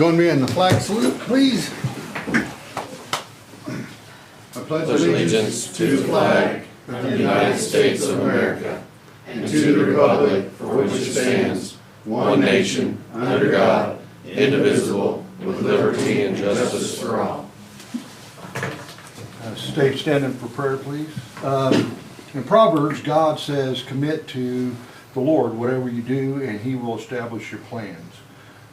Join me in the flag salute, please. I pledge Allegiance to the flag of the United States of America and to the republic for which it stands, one nation, under God, indivisible, with liberty and justice for all. Stay standing for prayer, please. In Proverbs, God says, commit to the Lord whatever you do, and He will establish your plans.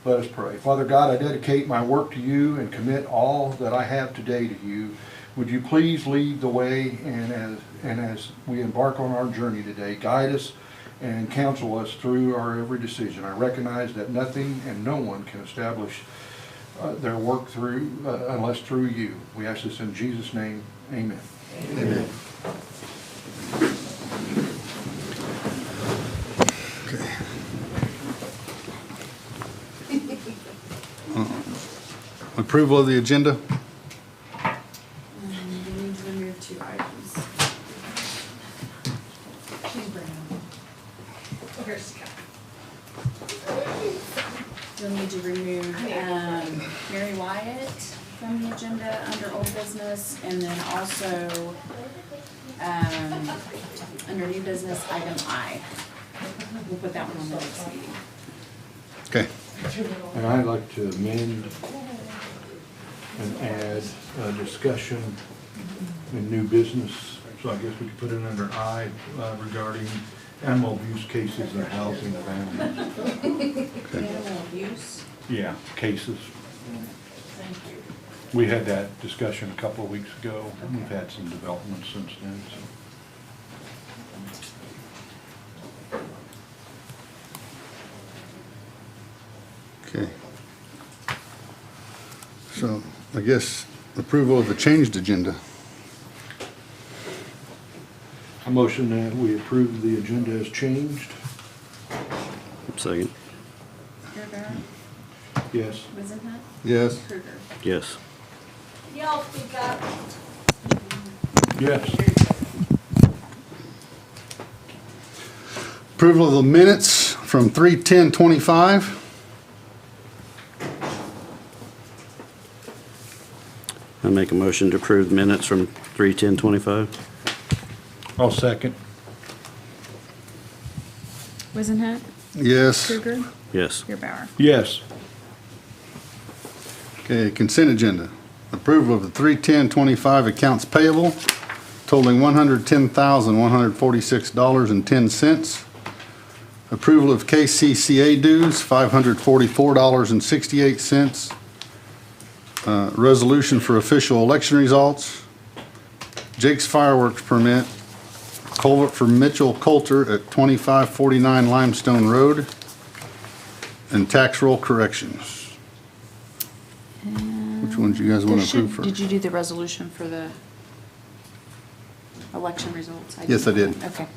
Let us pray. Father God, I dedicate my work to you and commit all that I have today to you. Would you please lead the way, and as we embark on our journey today, guide us and counsel us through our every decision. I recognize that nothing and no one can establish their work through unless through you. We ask this in Jesus' name. Amen. Amen. Okay. Approval of the agenda. We need to remove 2 items. Please bring them. Oh, here's Scott. You'll need to remove Mary Wyatt from the agenda under old business, and then also under new business, item I. We'll put that one on the next meeting. Okay. And I'd like to amend and add discussion in new business. So I guess we could put it under I regarding animal abuse cases in housing of animals. Animal abuse. Yeah, cases. Thank you. We had that discussion a couple of weeks ago. We've had some developments since then. Okay. So I guess approval of the changed agenda. A motion that we approve the agenda as changed. Second. Gerber, Yes. Wizenhut, Yes. Kruger. Yes. Y'all speak up. Yes. Approval of the minutes from 3/10/25. I make a motion to approve minutes from 3/10/25. I'll second. Wizenhut, Yes. Kruger, Yes. Gerbauer. Yes. Okay, consent agenda. Approval of the 3/10/25 accounts payable totaling $110,146.10. Approval of KCCA dues, $544.68. Resolution for official election results. Jake's fireworks permit. Culvert for Mitchell Coulter at 2549 Limestone Road. And tax roll corrections. Which ones you guys want to approve first? Did you do the resolution for the election results? Yes, I did. Okay.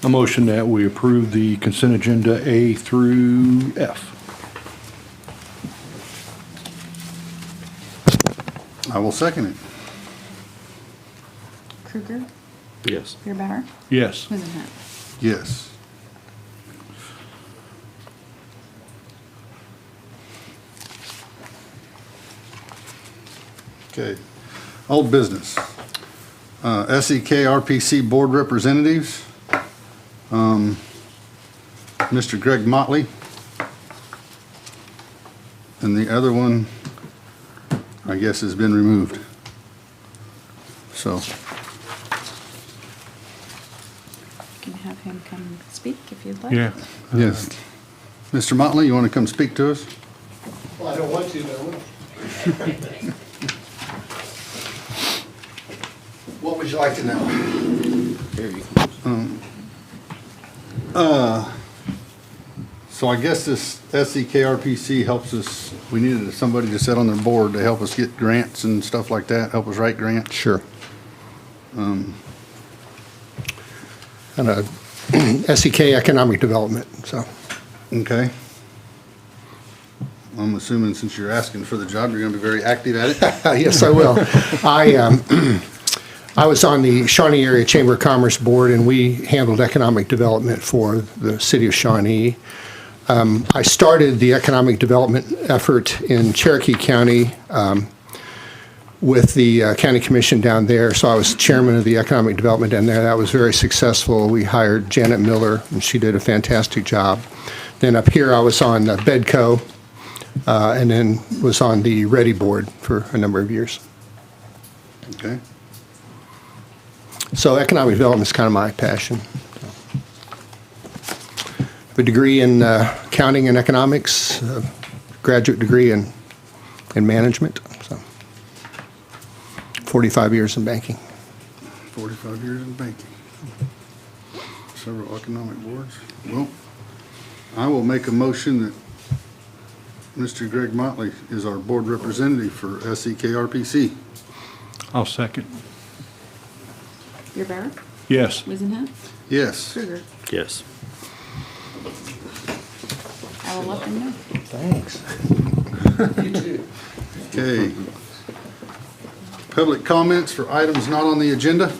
A motion that we approve the consent agenda A through F. I will second it. Kruger, Yes. Gerbauer, Yes. Wizenhut. Yes. Okay, old business. SEK RPC Board Representatives. Mr. Greg Motley. And the other one, I guess, has been removed. So, You can have him come speak if you'd like. Yeah. yes. Mr. Motley, you want to come speak to us? Well, I don't want to, but I will. What would you like to know? So I guess this SEKRPC helps us, we needed somebody to sit on their board to help us get grants and stuff like that, help us write grants. Sure. And SEK Economic Development, so. Okay. I'm assuming since you're asking for the job, you're gonna be very active at it? Yes, I will. I was on the Shawnee Area Chamber of Commerce Board, and we handled economic development for the city of Shawnee. I started the economic development effort in Cherokee County with the county commission down there. So I was chairman of the economic development down there. That was very successful. We hired Janet Miller, and she did a fantastic job. Then up here, I was on Bedco, and then was on the Ready Board for a number of years. Okay. So economic development is kind of my passion. I have a degree in accounting and economics, a graduate degree in management, so 45 years in banking. 45 years in banking. Several economic boards. Well, I will make a motion that Mr. Greg Motley is our board representative for SEKRPC. I'll second. Beerbauer, Yes. Wizenhut, Yes. Krueger. Yes. I will let them know. Thanks. Okay. Public comments for items not on the agenda?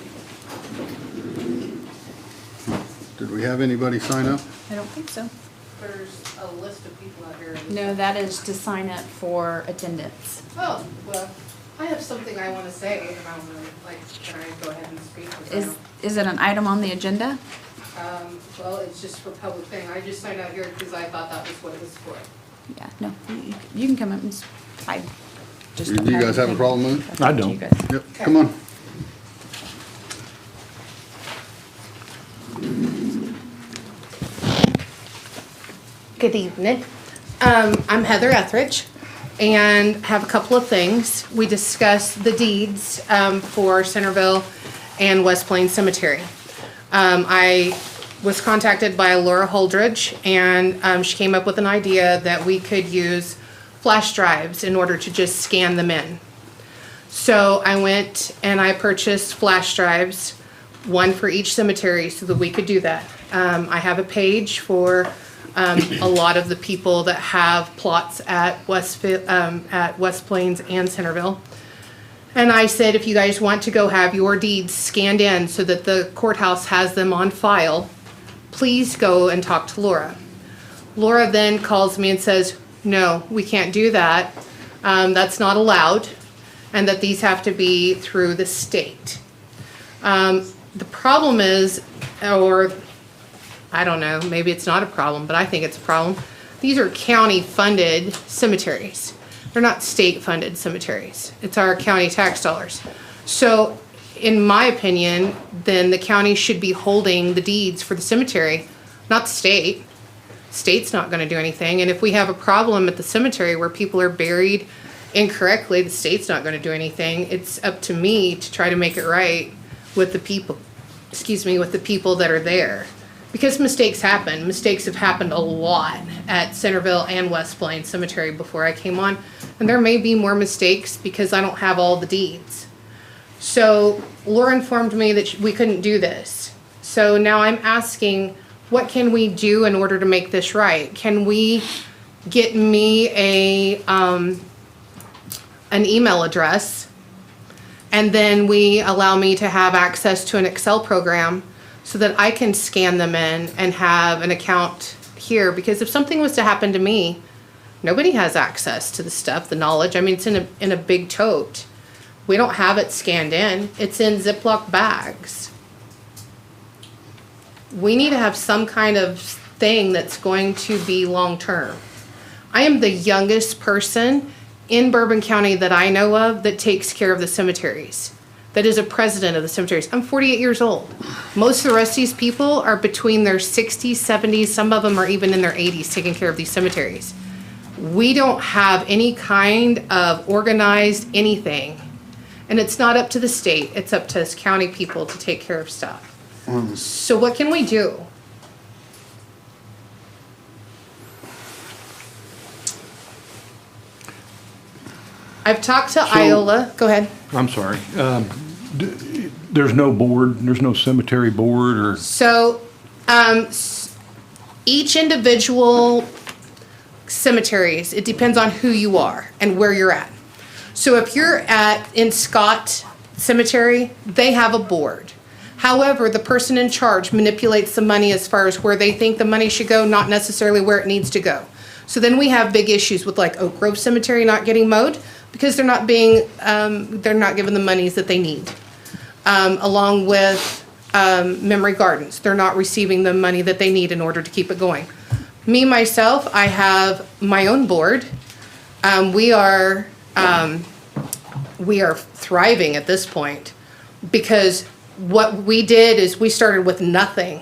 Did we have anybody sign up? I don't think so. There's a list of people out here. No, that is to sign up for attendance. Oh, well, I have something I want to say, and I don't know, like, can I go ahead and speak? Or Is it an item on the agenda? Well, it's just for public thing. I just signed out here because I thought that was what it was for. Yeah, no, you can come up and, I just Do don't you guys have a anything. problem with it? That's up to don't. you guys. Yep, come on. Good evening. I'm Heather Etheridge, and have a couple of things. We discussed the deeds for Centerville and West Plains Cemetery. I was contacted by Laura Holdridge, and she came up with an idea that we could use flash drives in order to just scan them in. So I went and I purchased flash drives, one for each cemetery, so that we could do that. I have a page for a lot of the people that have plots at West Plains and Centerville. And I said, if you guys want to go have your deeds scanned in so that the courthouse has them on file, please go and talk to Laura. Laura then calls me and says, no, we can't do that. That's not allowed, and that these have to be through the state. The problem is, or I don't know, maybe it's not a problem, but I think it's a problem. These are county-funded cemeteries. They're not state-funded cemeteries. It's our county tax dollars. So, in my opinion, then the county should be holding the deeds for the cemetery, not the state. State's not gonna do anything, and if we have a problem at the cemetery where people are buried incorrectly, the state's not gonna do anything. It's up to me to try to make it right with the people, with the people that are there. Because mistakes happen. Mistakes have happened a lot at Centerville and West Plains Cemetery before I came on. And there may be more mistakes because I don't have all the deeds. So Laura informed me that we couldn't do this. So now I'm asking, what can we do in order to make this right? Can we get me an email address, and then we allow me to have access to an Excel program so that I can scan them in and have an account here? Because if something was to happen to me, nobody has access to the stuff, the knowledge. I mean, it's in a big tote. We don't have it scanned in. It's in Ziploc bags. We need to have some kind of thing that's going to be long-term. I am the youngest person in Bourbon County that I know of that takes care of the cemeteries, that is a president of the cemeteries. I'm 48 years old. Most of the rest of these people are between their 60s, 70s, some of them are even in their 80s taking care of these cemeteries. We don't have any kind of organized anything. And it's not up to the state, it's up to us county people to take care of stuff. So what can we do? I've talked to Iola, go ahead. I'm sorry. There's no board, there's no cemetery board or, So, each individual cemeteries, it depends on who you are and where you're at. So if you're in Scott Cemetery, they have a board. However, the person in charge manipulates the money as far as where they think the money should go, not necessarily where it needs to go. So then we have big issues with like Oak Grove Cemetery not getting mowed because they're not given the monies that they need. Along with Memory Gardens, they're not receiving the money that they need in order to keep it going. Me, myself, I have my own board. We are thriving at this point because what we did is we started with nothing,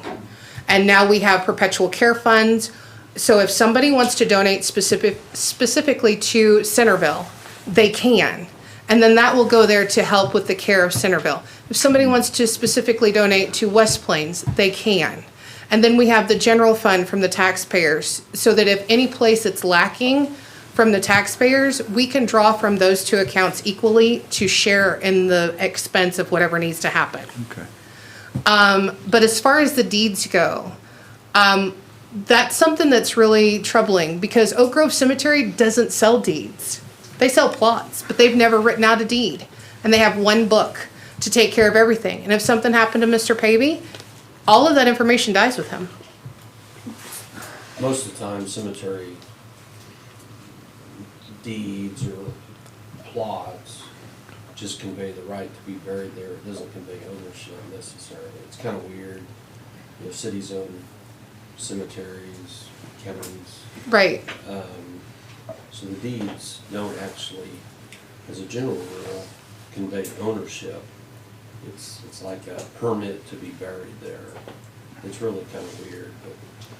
and now we have perpetual care funds. So if somebody wants to donate specifically to Centerville, they can. And then that will go there to help with the care of Centerville. If somebody wants to specifically donate to West Plains, they can. And then we have the general fund from the taxpayers, so that if any place that's lacking from the taxpayers, we can draw from those two accounts equally to share in the expense of whatever needs to happen. Okay. But as far as the deeds go, that's something that's really troubling because Oak Grove Cemetery doesn't sell deeds. They sell plots, but they've never written out a deed. And they have one book to take care of everything. And if something happened to Mr. Pavey, all of that information dies with him. Most of the time, cemetery deeds or plots just convey the right to be buried there. It doesn't convey ownership necessarily. It's kind of weird. You know, cities own cemeteries, counties. Right. So the deeds don't actually, as a general rule, convey ownership. It's like a permit to be buried there. It's really kind of weird. But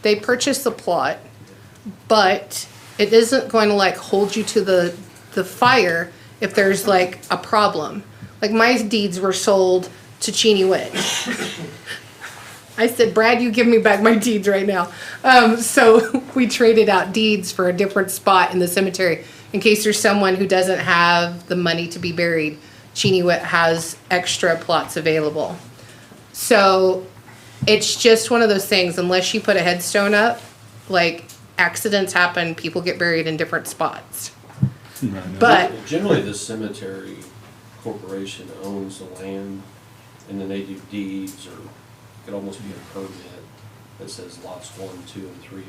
They purchase the plot, but it isn't going to like hold you to the fire if there's like a problem. Like my deeds were sold to Cheney Witt. I said, Brad, you give me back my deeds right now. So we traded out deeds for a different spot in the cemetery in case there's someone who doesn't have the money to be buried. Cheney Witt has extra plots available. So it's just one of those things, unless you put a headstone up, like accidents happen, people get buried in different spots. But generally, the cemetery corporation owns the land, and then they do deeds, or it could almost be a permit that says lots 1, 2, and 3 are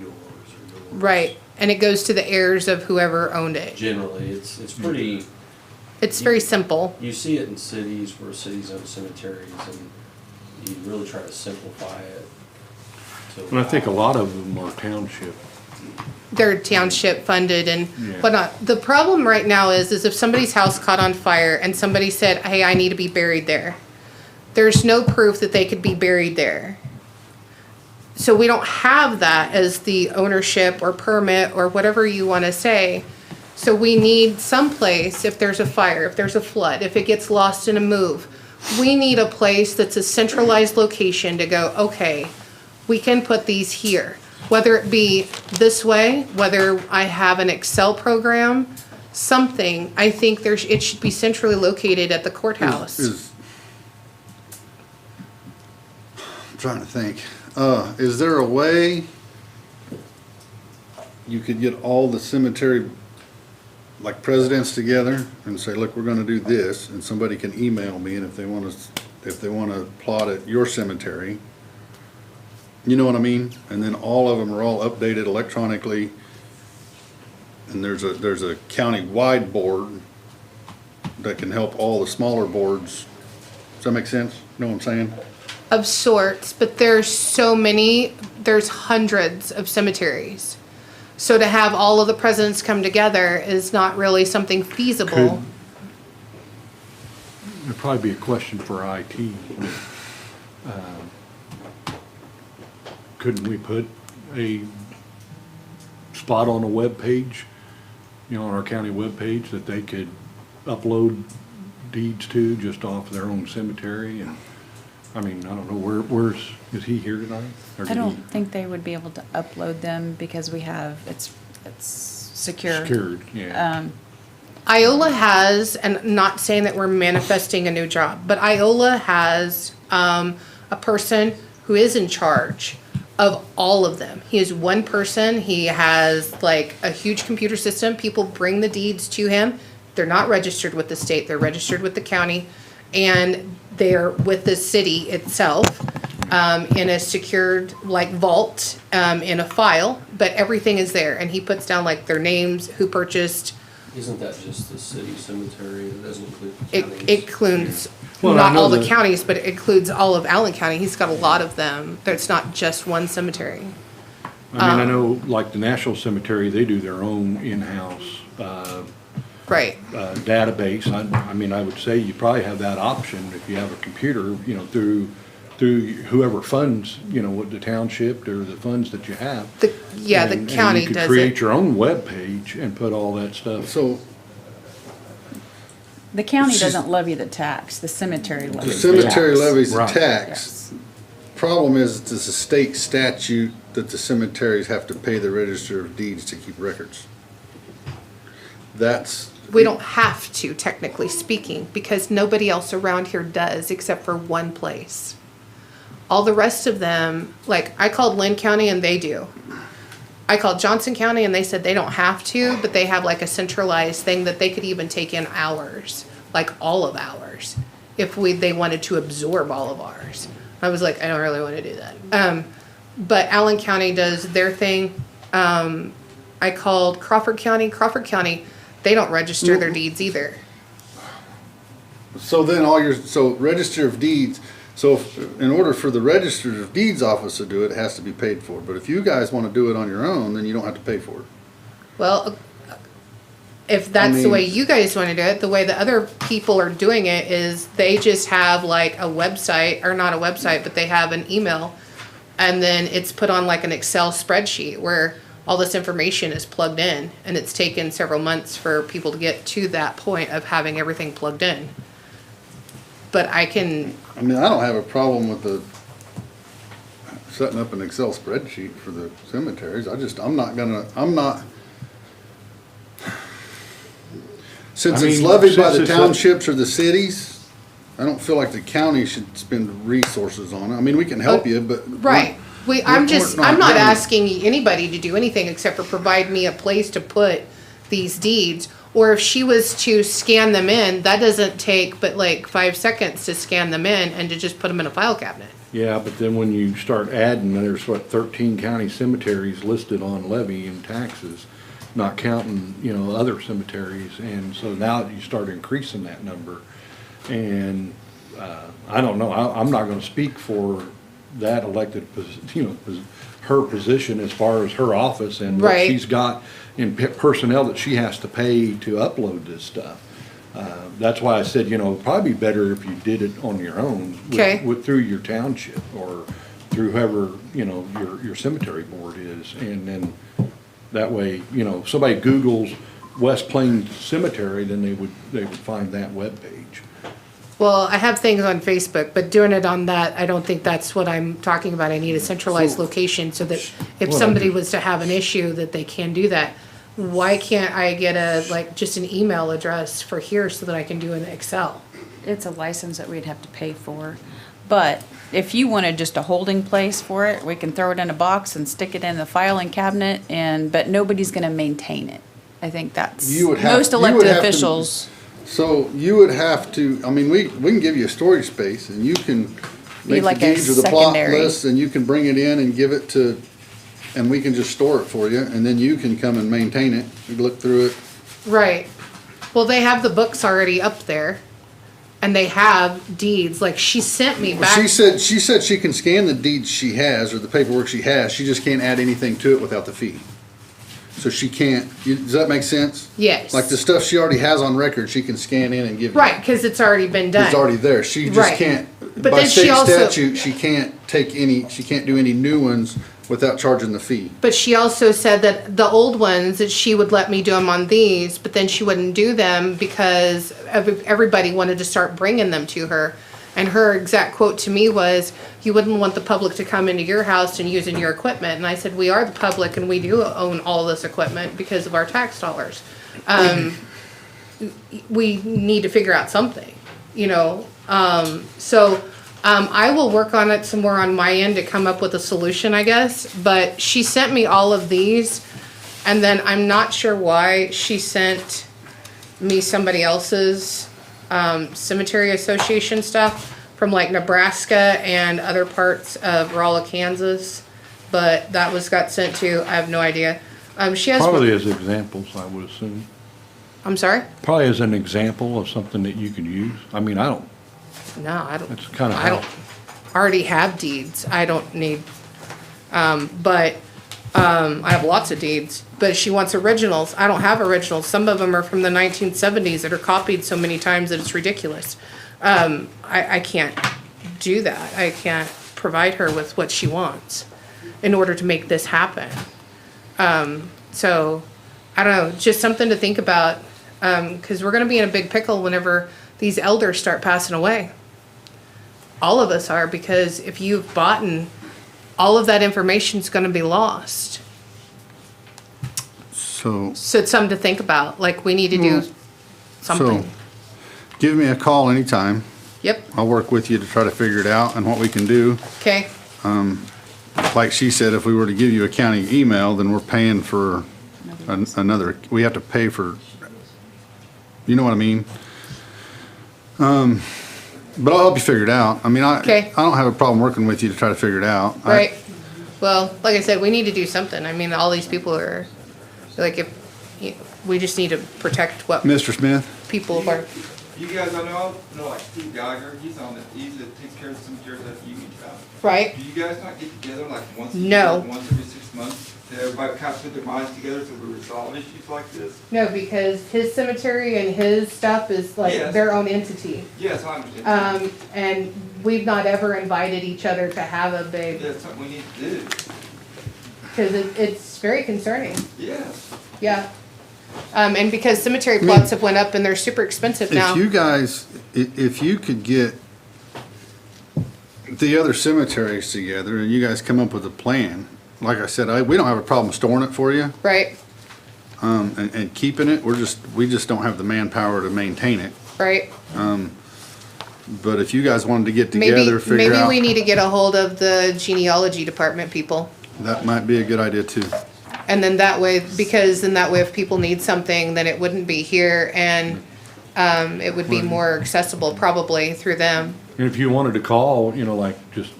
yours or yours. right, and it goes to the heirs of whoever owned it. Generally, it's pretty. It's very simple. You see it in cities where cities own cemeteries, and you really try to simplify it. And I think a lot of them are township. They're township funded and Yeah. whatnot. The problem right now is if somebody's house caught on fire and somebody said, hey, I need to be buried there, there's no proof that they could be buried there. So we don't have that as the ownership or permit or whatever you want to say. So we need someplace, if there's a fire, if there's a flood, if it gets lost in a move, we need a place that's a centralized location to go, okay, we can put these here. Whether it be this way, whether I have an Excel program, something, I think it should be centrally located at the courthouse. I'm trying to think. Is there a way you could get all the cemetery, like presidents together and say, look, we're gonna do this, and somebody can email me, and if they wanna plot at your cemetery, you know what I mean? And then all of them are all updated electronically, and there's a county-wide board that can help all the smaller boards. Does that make sense? You know what I'm saying? Of sorts, but there's so many, there's hundreds of cemeteries. So to have all of the presidents come together is not really something feasible. It'd probably be a question for IT. Couldn't we put a spot on a web page, on our county web page that they could upload deeds to just off their own cemetery? And I mean, I don't know, is he here tonight? Or I did don't he- think they would be able to upload them because we have, it's secure. Secured, yeah. Iola has, and not saying that we're manifesting a new job, but Iola has a person who is in charge of all of them. He is one person. He has like a huge computer system. People bring the deeds to him. They're not registered with the state. They're registered with the county. And they're with the city itself, in a secured like vault, in a file, but everything is there, and he puts down like their names, who purchased. Isn't that just the city cemetery? That doesn't include It counties? includes, Well, I not know all the that- counties, but it includes all of Allen County. He's got a lot of them. It's not just one cemetery. I mean, I know, like the National Cemetery, they do their own in-house, Right. database. I mean, I would say you probably have that option if you have a computer, you know, through whoever funds, you know, what the township or the funds that you have. The And county you could does create it. your own web page and put all that stuff. So The county She's- doesn't levy the tax, the cemetery the levies the cemetery tax. levies a Right. tax. Yes. Problem is, it's a state statute that the cemeteries have to pay the register of deeds to keep records. That's, We don't have to, technically speaking, because nobody else around here does except for one place. All the rest of them, like I called Lynn County and they do. I called Johnson County and they said they don't have to, but they have like a centralized thing that they could even take in ours, like all of ours, if they wanted to absorb all of ours. I was like, I don't really want to do that. But Allen County does their thing. I called Crawford County. Crawford County, they don't register their deeds either. so then so register of deeds, so in order for the register of deeds office to do it, it has to be paid for. But if you guys wanna do it on your own, then you don't have to pay for it. Well, if that's the mean- way you guys want to do it, the way the other people are doing it is they just have like a website, or not a website, but they have an email, and then it's put on like an Excel spreadsheet where all this information is plugged in, and it's taken several months for people to get to that point of having everything plugged in. But I can, I mean, I don't have a problem with setting up an Excel spreadsheet for the cemeteries. I'm not. Since I it's mean, levied by since the it's a- townships or the cities, I don't feel like the county should spend resources on it. I mean, we can help you, but. right. I'm we're just, not I'm not doing it. asking anybody to do anything except for provide me a place to put these deeds. Or if she was to scan them in, that doesn't take but like 5 seconds to scan them in and to just put them in a file cabinet. Yeah, but then when you start adding, there's 13 county cemeteries listed on levy and taxes, not counting, you know, other cemeteries. And so now you start increasing that number. And, I don't know, I'm not gonna speak for that elected, her position as far as her office and what Right. she's got in personnel that she has to pay to upload this stuff. That's why I said, you know, it'd probably be better if you did it on your own. Okay. Through your township or through whoever, you know, your cemetery board is. And then that way, you know, if somebody Googles West Plains Cemetery, then they would find that webpage. Well, I have things on Facebook, but doing it on that, I don't think that's what I'm talking about. I need a centralized location so that if Well, somebody was to have an issue, that they can do that. Why can't I get just an email address for here so that I can do an Excel? It's a license that we'd have to pay for. But if you wanted just a holding place for it, we can throw it in a box and stick it in the filing cabinet but nobody's gonna maintain it. I think that's, You would have- most you would elected have to- officials. So you would have to, I mean, we can give you a storage space and you can make the like a deeds or the plot secondary. list and you can bring it in and give it to, and we can just store it for you and then you can come and maintain it. You look through it. Right. Well, they have the books already up there, and they have deeds. Like she sent me Well, back. she said she can scan the deeds she has or the paperwork she has. She just can't add anything to it without the fee. So she can't, does that make sense? Yes. Like the stuff she already has on record, she can scan in and give you. Right, because it's already been done. It's already there. She just Right. can't, But by then she state also- statute, she can't do any new ones without charging the fee. But she also said that the old ones, that she would let me do them on these, but then she wouldn't do them because everybody wanted to start bringing them to her. And her exact quote to me was, you wouldn't want the public to come into your house and using your equipment. And I said, we are the public and we do own all this equipment because of our tax dollars. We need to figure out something, you know? I will work on it some more on my end to come up with a solution, I guess. But she sent me all of these, and then I'm not sure why she sent me somebody else's cemetery association stuff. from like Nebraska and other parts of Rolla, Kansas. But that got sent to, I have no idea. She has. Probably as examples, I would assume. I'm sorry? Probably as an example of something that you could use. I mean, I don't, No, I don't. it's kind of I don't how, already have deeds. I don't need, I have lots of deeds, but she wants originals. I don't have originals. Some of them are from the 1970s that are copied so many times that it's ridiculous. I can't do that. I can't provide her with what she wants in order to make this happen. So, I don't know, just something to think about, because we're gonna be in a big pickle whenever these elders start passing away. All of us are, because if you've bought, all of that information's gonna be lost. So, So it's something to think about, like we need to do something. so, give me a call anytime. Yep, I'll work with you to try to figure it out and what we can do. okay, Like she said, if we were to give you a county email, then we're paying for another, we have to pay for, you know what I mean? But I'll help you figure it out. I mean, Okay. I don't have a problem working with you to try to figure it out. right. Well, like I said, we need to do something. I mean, all these people are, like, we just need to protect what Mr. Smith? people are, You guys I know like Steve Geiger, he's that takes care of some cemeteries that you need about. right? Do you guys not get together like once a No. year, once every 6 months, to everybody kind of put their minds together so we resolve issues like this? No, because his cemetery and his stuff is like Yes. their own entity. Yes, I understand. And we've not ever invited each other to have a big, That's something we need to do. because it's very concerning, Yes. yeah. And because cemetery plots have went up and they're super expensive now. If you guys, if you could get the other cemeteries together and you guys come up with a plan, like I said, we don't have a problem storing it for you, Right, and keeping it. We just don't have the manpower to maintain it. right. But if you guys wanted to get Maybe, together, figure maybe out, we need to get a hold of the genealogy department people. that might be a good idea too. And then that way, because then that way if people need something, then it wouldn't be here and, it would be more accessible probably through them. and if you wanted to call, you know, like, just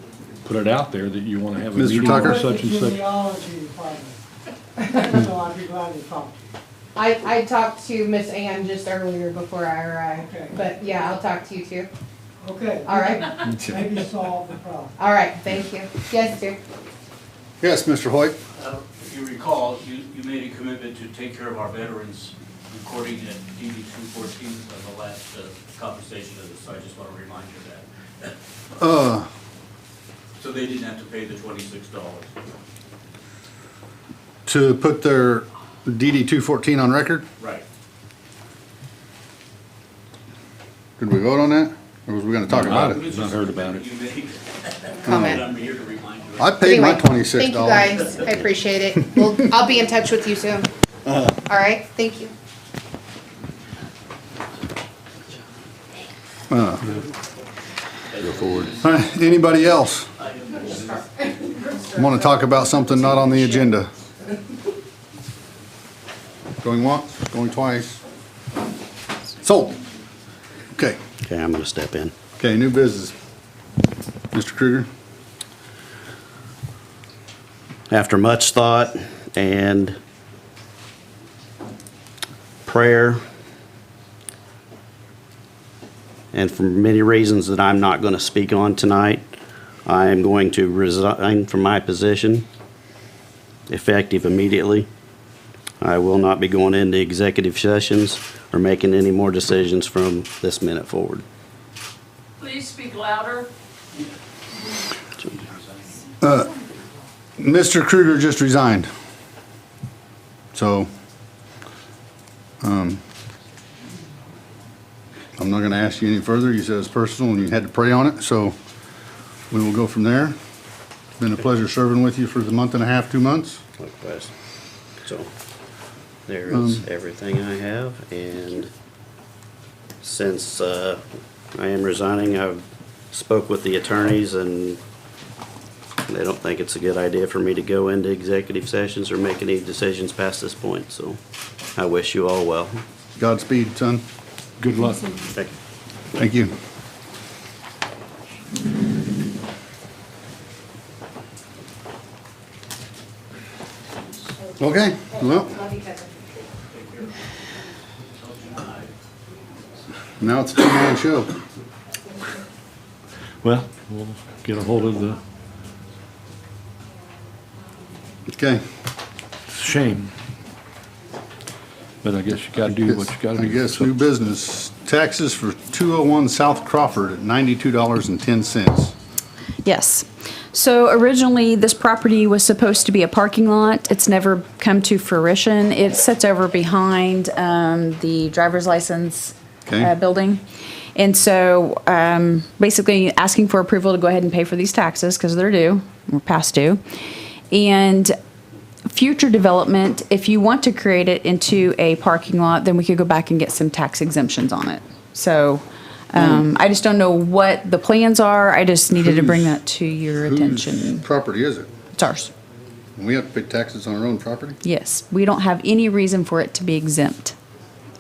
put it out there that you want to have a Mr. meeting Tucker? on such and such. Genealogy department. So I'd be glad to talk to you. I talked to Miss Ann just earlier before I arrived, Okay. but yeah, I'll talk to you too. Okay. All right, Maybe solve the problem. all right, thank you. Yes, dear. Yes, Mr. Hoyt? If you recall, you made a commitment to take care of our veterans according to DD 214 of the last conversation of this, so I just want to remind you of that. So they didn't have to pay the $26. To put their DD 214 on record? Right. Did we vote on that? Or was we gonna talk about it? Not heard about it. You made, Comment. I'm here to remind you. I paid my Anyway, $26. Thank you guys, I appreciate it. Well, I'll be in touch with you soon. All right, thank you. Go forward. All right, anybody else? Want to talk about something not on the agenda? Going once, going twice? Sold. Okay, Okay, I'm gonna step in. okay, new business. Mr. Kruger? After much thought and prayer, and for many reasons that I'm not gonna speak on tonight, I am going to resign from my position, effective immediately. I will not be going into executive sessions or making any more decisions from this minute forward. Please speak louder. Mr. Kruger just resigned. So, I'm not gonna ask you any further. You said it's personal and you had to pray on it, so we will go from there. It's been a pleasure serving with you for the month and a half, 2 months. Likewise. So, there is everything I have, and since I am resigning, I've spoke with the attorneys, and they don't think it's a good idea for me to go into executive sessions or make any decisions past this point, so I wish you all well. Godspeed, son. Good luck. Thank you. Thank you. Okay, well, Love you guys. now it's a two-man show. Well, we'll get a hold of the, Okay. it's a shame. But I guess you gotta do what you gotta do. I guess new business, taxes for 201 South Crawford at $92.10. Yes. So originally, this property was supposed to be a parking lot. It's never come to fruition. It sits over behind the driver's license Okay. building. And so basically asking for approval to go ahead and pay for these taxes because they're due, we're past due. And future development, if you want to create it into a parking lot, then we could go back and get some tax exemptions on it. So I just don't know what the plans are. I just needed to bring that to your attention. Whose property is it? It's ours. We have to pay taxes on our own property? Yes. We don't have any reason for it to be exempt.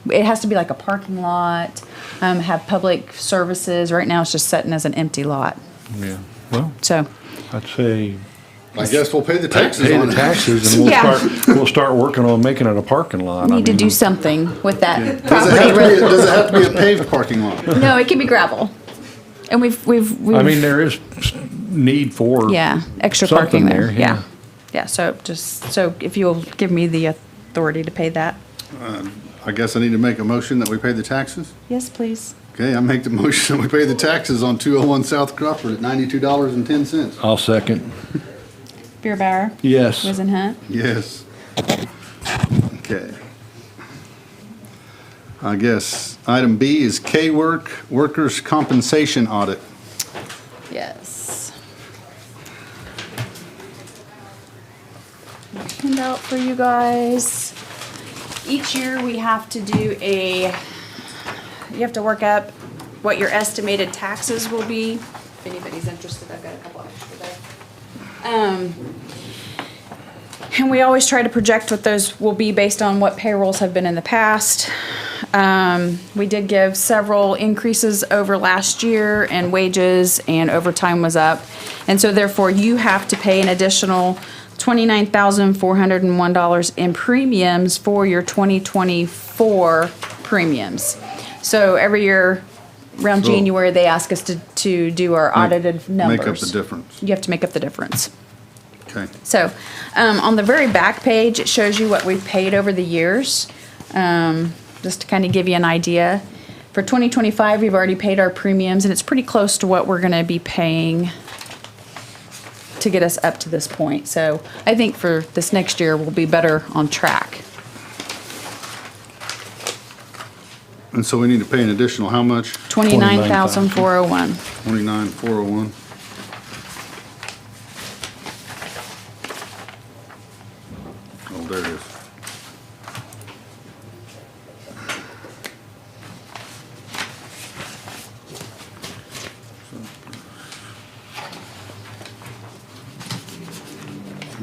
It has to be like a parking lot, have public services. Right now, it's just sitting as an empty lot. Yeah, well, So, I'd say I guess we'll pay the taxes pay on the it. taxes and Yeah. we'll start working on making it a parking lot. we I need to mean, do something with that Does it property. have to be, really- does it have to be a paved parking lot? No, it can be gravel. And we've I mean, there is need for. yeah, extra something parking there. there, Yeah. yeah. Yeah, so if you'll give me the authority to pay that. I guess I need to make a motion that we pay the taxes? Yes, please. Okay, I make the motion that we pay the taxes on 201 South Crawford at $92.10. I'll second. Beerbauer, Yes. Wizenhunt. Yes. Okay. I guess item B is K-Work Workers' Compensation Audit. Yes. Handout for you guys. Each year we have to do you have to work up what your estimated taxes will be. If anybody's interested, I've got a couple extra there. And we always try to project what those will be based on what payrolls have been in the past. We did give several increases over last year and wages and overtime was up. And so therefore you have to pay an additional $29,401 in premiums for your 2024 premiums. So every year around So- January, they ask us to do our audited numbers. Make up the difference. You have to make up the difference. Okay. So, on the very back page, it shows you what we've paid over the years, just to kind of give you an idea. For 2025, we've already paid our premiums, and it's pretty close to what we're going to be paying to get us up to this point. So, I think for this next year, we'll be better on track. And so we need to pay an additional how much? $29,401. 29,401. Oh, there it is.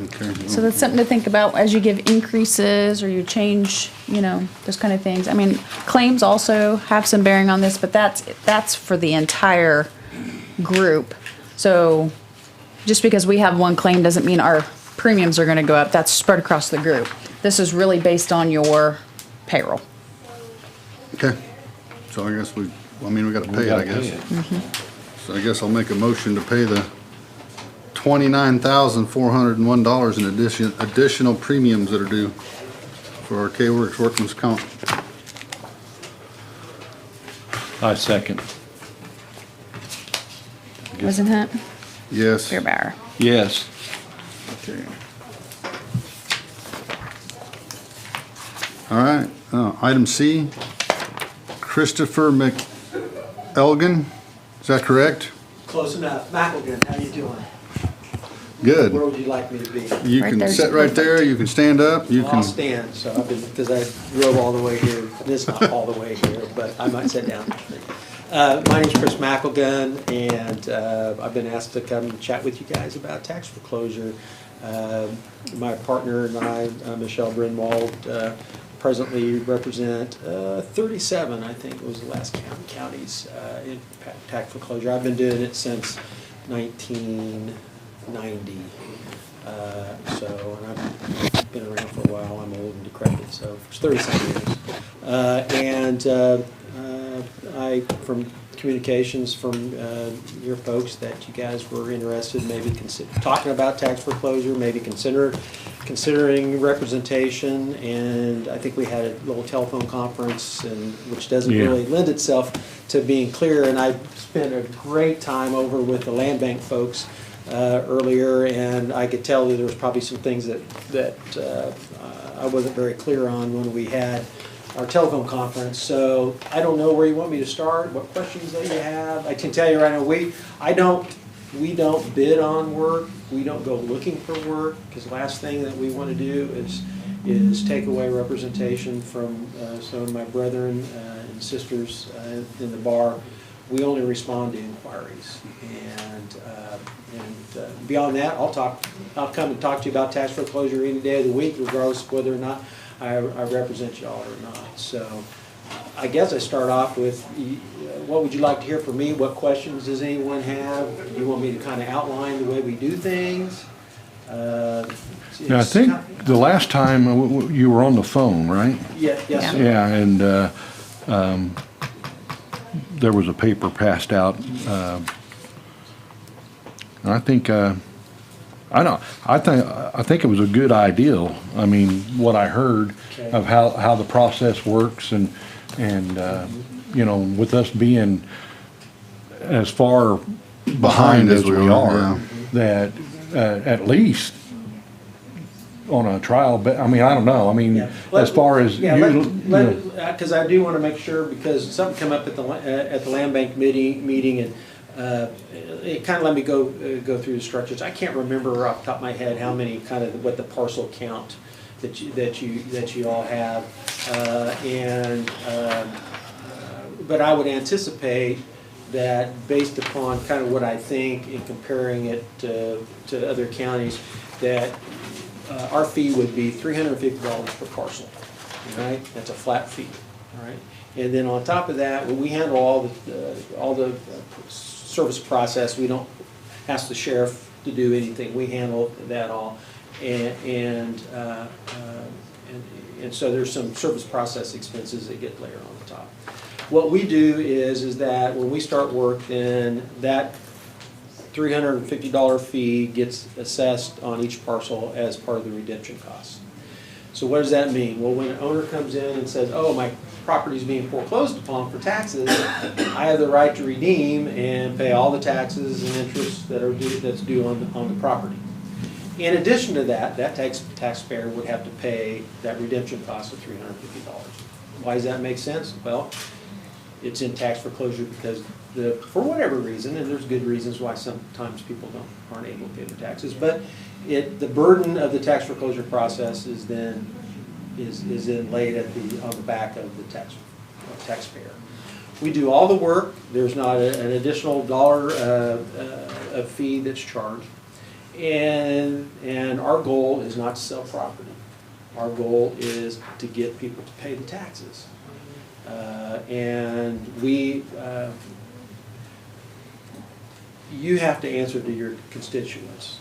Okay. So that's something to think about as you give increases or you change, those kind of things. I mean, claims also have some bearing on this, but that's for the entire group. So just because we have one claim doesn't mean our premiums are gonna go up. That's spread across the group. This is really based on your payroll. Okay, so I guess we gotta pay it, I gotta pay guess. it. So I guess I'll make a motion to pay the $29,401 in additional premiums that are due for our K-Works Workman's Comp. I second. Wizenhunt, Yes. Beerbauer. Yes. Okay. All right, item C, Christopher McElgan, is that correct? Close enough. Mackelgan, how you doing? Good. Where would you like me to be? You Right can there's sit right there, you can stand up, you I'll can, stand, so because I drove all the way here. This is not all the way here, but I might sit down. My name's Chris McElgan, and I've been asked to come chat with you guys about tax foreclosure. My partner and I, Michelle Brinwald, presently represent 37, I think was the last counties in tax foreclosure. I've been doing it since 1990. And I've been around for a while. I'm old and decrepit, so for 30-some years. I, from communications from your folks, that you guys were interested, maybe talking about tax foreclosure, maybe considering representation, and I think we had a little telephone conference, which doesn't really lend itself to being clear. And I spent a great time over with the land bank folks earlier, and I could tell that there was probably some things that I wasn't very clear on when we had our telephone conference. So I don't know where you want me to start, what questions that you have. I can tell you right now, we don't bid on work. We don't go looking for work, because the last thing that we want to do is take away representation from some of my brethren and sisters in the bar. We only respond to inquiries, and beyond that, I'll come and talk to you about tax foreclosure any day of the week, regardless of whether or not I represent y'all or not. So I guess I start off with, what would you like to hear from me? What questions does anyone have? Do you want me to kind of outline the way we do things? Now, I think the last time you were on the phone, right? Yes, sir. Yeah, and there was a paper passed out. And I think it was a good idea. I mean, what I heard of how the process works, and you know, with us being as far behind as we are, that at least on a trial, but I mean, I don't know. I mean, as far as because I do want to make sure, because something come up at the land bank meeting, and it kind of let me go through the structures. I can't remember off the top of my head how many what the parcel count that you all have, but I would anticipate that, based upon kind of what I think in comparing it to other counties, that our fee would be $350 per parcel. All right, that's a flat fee. All right, and then on top of that, when we handle all the service process, we don't ask the sheriff to do anything. We handle that all, and so there's some service process expenses that get layered on the top. What we do is that when we start work, then that $350 fee gets assessed on each parcel as part of the redemption costs. So what does that mean? Well, when an owner comes in and says, oh, my property is being foreclosed upon for taxes, I have the right to redeem and pay all the taxes and interest that's due on the property. In addition to that, taxpayer would have to pay that redemption cost of $350. Why does that make sense? Well, it's in tax foreclosure because for whatever reason, and there's good reasons why sometimes people aren't able to pay their taxes, but the burden of the tax foreclosure process is then laid on the back of the taxpayer. We do all the work. There's not an additional dollar a fee that's charged, and our goal is not to sell property. Our goal is to get people to pay the taxes, and you have to answer to your constituents.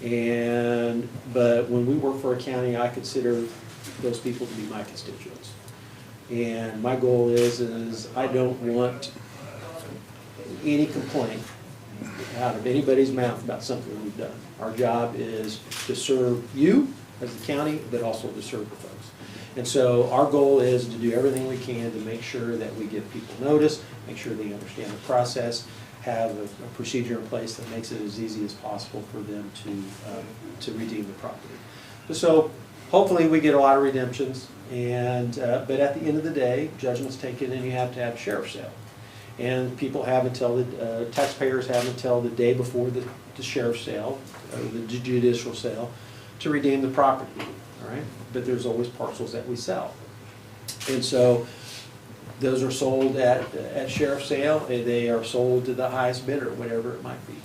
But when we work for a county, I consider those people to be my constituents. And my goal is I don't want any complaint out of anybody's mouth about something that we've done. Our job is to serve you as the county, but also to serve the folks. And so our goal is to do everything we can to make sure that we give people notice, make sure they understand the process, have a procedure in place that makes it as easy as possible for them to redeem the property. So hopefully we get a lot of redemptions, but at the end of the day, judgment's taken and you have to have a sheriff's sale. And people have until taxpayers have until the day before the sheriff's sale, or the judicial sale, to redeem the property, all right? But there's always parcels that we sell. And so those are sold at sheriff's sale, and they are sold to the highest bidder, whatever it might be.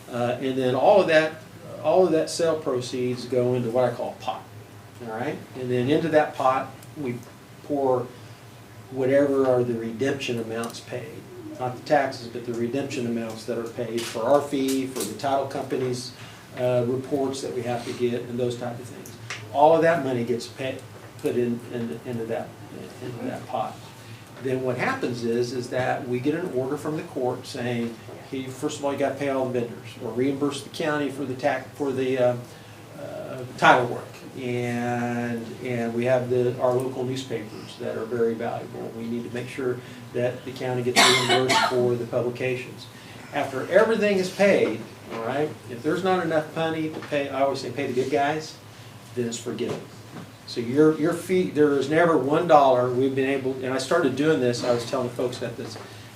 And then all of that sale proceeds go into what I call a pot, all right? And then into that pot, we pour whatever are the redemption amounts paid. Not the taxes, but the redemption amounts that are paid for our fee, for the title company's reports that we have to get, and those type of things. All of that money gets put into that pot. Then what happens is that we get an order from the court saying, first of all, you got to pay all the vendors, or reimburse the county for the title work. And we have our local newspapers that are very valuable. We need to make sure that the county gets reimbursed for the publications. After everything is paid, all right, if there's not enough money to pay, I always say pay the good guys, then it's forgiven. So your fee, there is never $1. We've been able, and I started doing this, I was telling folks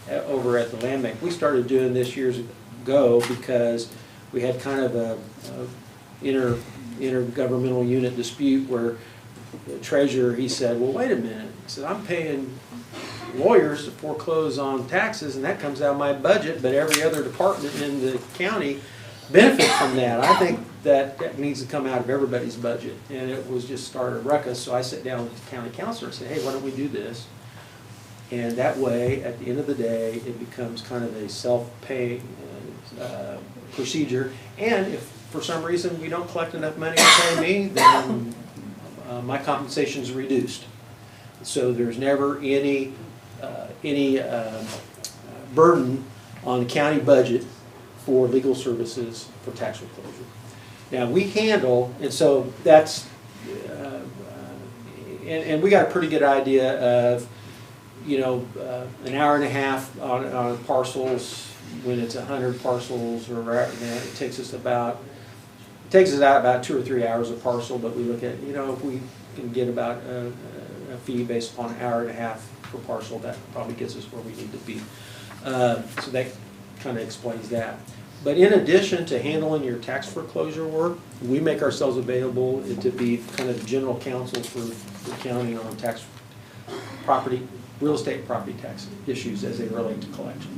over at the Land Bank, we started doing this years ago because we had kind of a intergovernmental unit dispute where the treasurer, he said, well, wait a minute. He said, I'm paying lawyers to foreclose on taxes, and that comes out of my budget, but every other department in the county benefits from that. I think that needs to come out of everybody's budget. And it was just started a ruckus. So I sat down with the county councilor and said, hey, why don't we do this? And that way, at the end of the day, it becomes kind of a self-pay procedure. And if for some reason we don't collect enough money to pay me, then my compensation is reduced. So there's never any burden on the county budget for legal services for tax foreclosure. Now we handle, and so that's, and we got a pretty good idea of, an hour and a half on parcels when it's 100 parcels, or it takes us out about 2 or 3 hours a parcel. But we look at, if we can get about a fee based upon an hour and a half per parcel, that probably gets us where we need to be. So that kind of explains that. But in addition to handling your tax foreclosure work, we make ourselves available to be kind of general counsel for the county on real estate property tax issues as they relate to collection.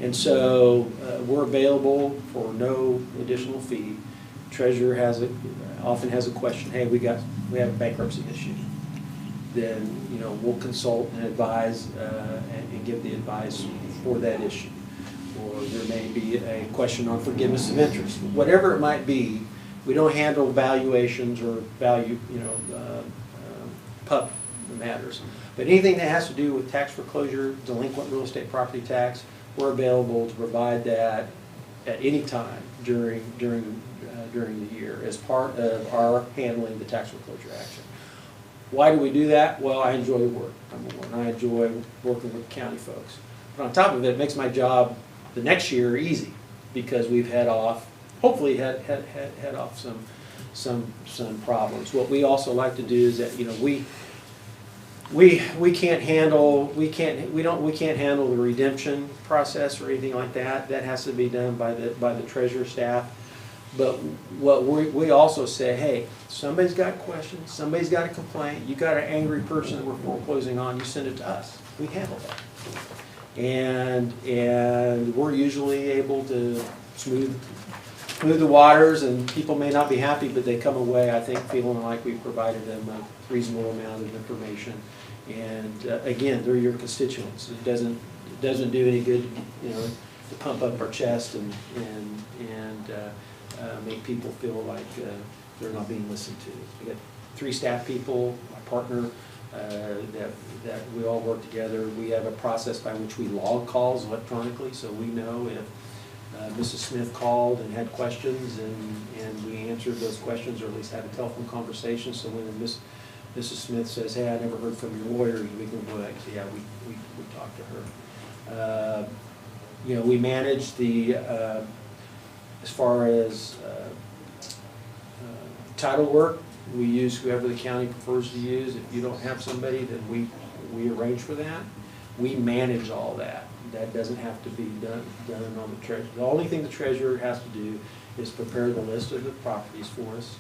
And so we're available for no additional fee. Treasurer often has a question, hey, we have a bankruptcy issue. Then we'll consult and advise and give the advice for that issue. Or there may be a question on forgiveness of interest. Whatever it might be, we don't handle valuations or PUP matters. But anything that has to do with tax foreclosure, delinquent real estate property tax, we're available to provide that at any time during the year as part of our handling the tax foreclosure action. Why do we do that? Well, I enjoy the work, number one. I enjoy working with county folks. But on top of it, it makes my job the next year easy because we've hopefully had off some problems. What we also like to do is that we can't handle the redemption process or anything like that. That has to be done by the treasurer staff. But what we also say, hey, somebody's got questions, somebody's got a complaint, you got an angry person that we're foreclosing on, you send it to us. We handle that. And we're usually able to smooth the waters, and people may not be happy, but they come away, I think, feeling like we've provided them a reasonable amount of information. And again, they're your constituents. It doesn't do any good, to pump up our chest and make people feel like they're not being listened to. We got 3 staff people, my partner, that we all work together. We have a process by which we log calls electronically, so we know if Mrs. Smith called and had questions, and we answered those questions, or at least had a telephone conversation. So when Mrs. Smith says, hey, I never heard from your lawyer, we can go back, yeah, we talked to her. We manage the, as far as title work, we use whoever the county prefers to use. If you don't have somebody, then we arrange for that. We manage all that. That doesn't have to be done on the treasurer. The only thing the treasurer has to do is prepare the list of the properties for us,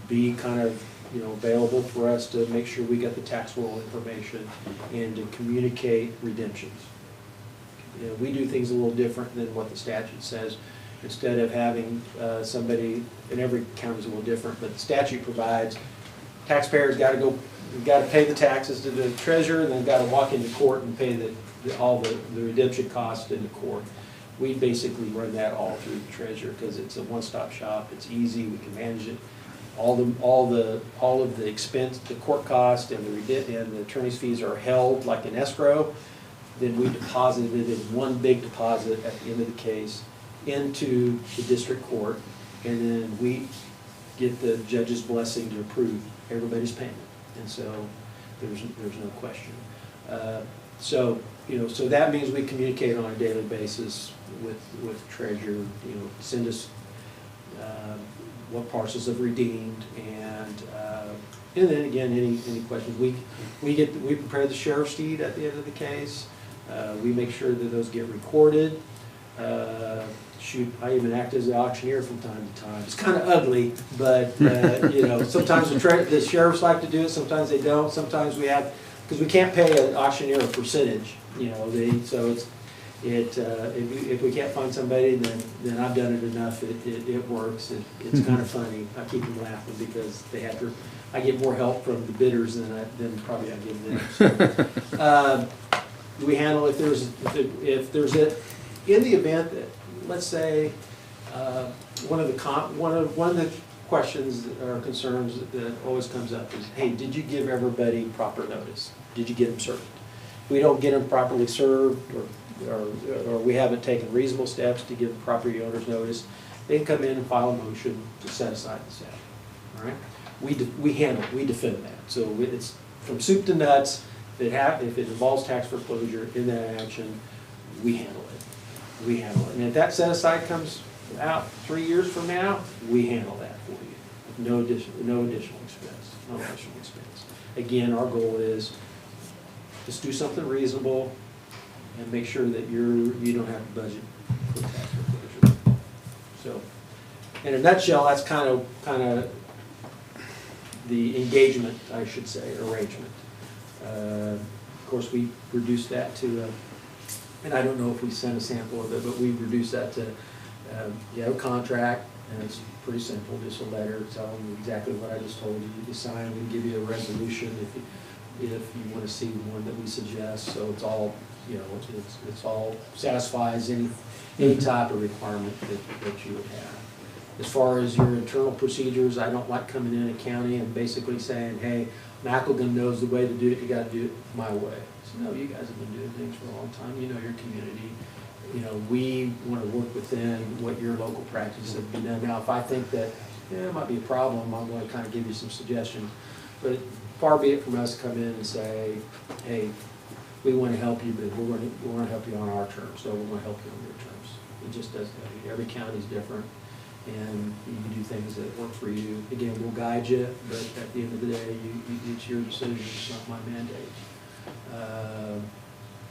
be kind of available for us to make sure we get the tax roll information, and to communicate redemptions. We do things a little different than what the statute says. Instead of having somebody, and every county is a little different, but the statute provides taxpayers got to pay the taxes to the treasurer, and then got to walk into court and pay all the redemption costs in the court. We basically run that all through the treasurer because it's a one-stop shop. It's easy. We can manage it all of the expense, the court cost and the attorney's fees are held like in escrow, then we deposit it in one big deposit at the end of the case into the district court, and then we get the judge's blessing to approve everybody's payment. And so there's no question. So that means we communicate on a daily basis with treasurer, send us what parcels have redeemed, and then again, any questions. We prepare the sheriff's deed at the end of the case. We make sure that those get recorded. Shoot, I even act as the auctioneer from time to time. It's kind of ugly, but sometimes the sheriffs like to do it, sometimes they don't. Sometimes we have, because we can't pay an auctioneer a percentage, so if we can't find somebody, then I've done it enough. It works. It's kind of funny. I keep them laughing because I get more help from the bidders than probably I give them. So, we handle if there's in the event that, let's say, one of the questions or concerns that always comes up is, hey, did you give everybody proper notice? Did you get them served? We don't get them properly served, or we haven't taken reasonable steps to give property owners notice, they can come in and file a motion to set aside the sale. All right, we defend that. So it's from soup to nuts. If it involves tax foreclosure in that action, we handle it. And if that set aside comes out 3 years from now, we handle that for you. No additional expense. Again, our goal is just do something reasonable and make sure that you don't have to budget for tax foreclosure. So, in a nutshell, that's kind of the engagement, I should say, arrangement. Of course, we reduced that to, and I don't know if we sent a sample of it, but we reduced that to, you have a contract, and it's pretty simple, just a letter telling you exactly what I just told you. You sign, we give you a resolution if you want to see one that we suggest. So it's all, it's all satisfies any type of requirement that you would have. As far as your internal procedures, I don't like coming in a county and basically saying, hey, Mackelgan knows the way to do it, you got to do it my way. So no, you guys have been doing things for a long time. You know your community. We want to work within what your local practices have been done. Now, if I think that it might be a problem, I'm going to kind of give you some suggestions. But far be it from us to come in and say, hey, we want to help you, but we're going to help you on our terms. So we're going to help you on your terms. It just doesn't. Every county is different, and you can do things that work for you. Again, we'll guide you, but at the end of the day, it's your decision. It's not my mandate.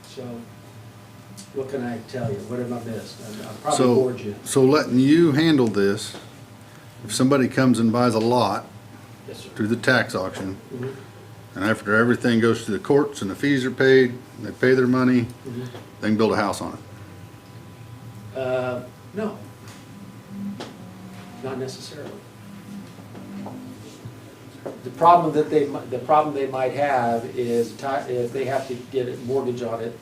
So, what can I tell you? What have I missed? I probably bored you. So letting you handle this, if somebody comes and buys a lot Yes, sir. through the tax auction, Mhm. and after everything goes to the courts and the fees are paid, they pay their money, Mhm. they can build a house on it. No, not necessarily. The problem they might have is if they have to get a mortgage on it,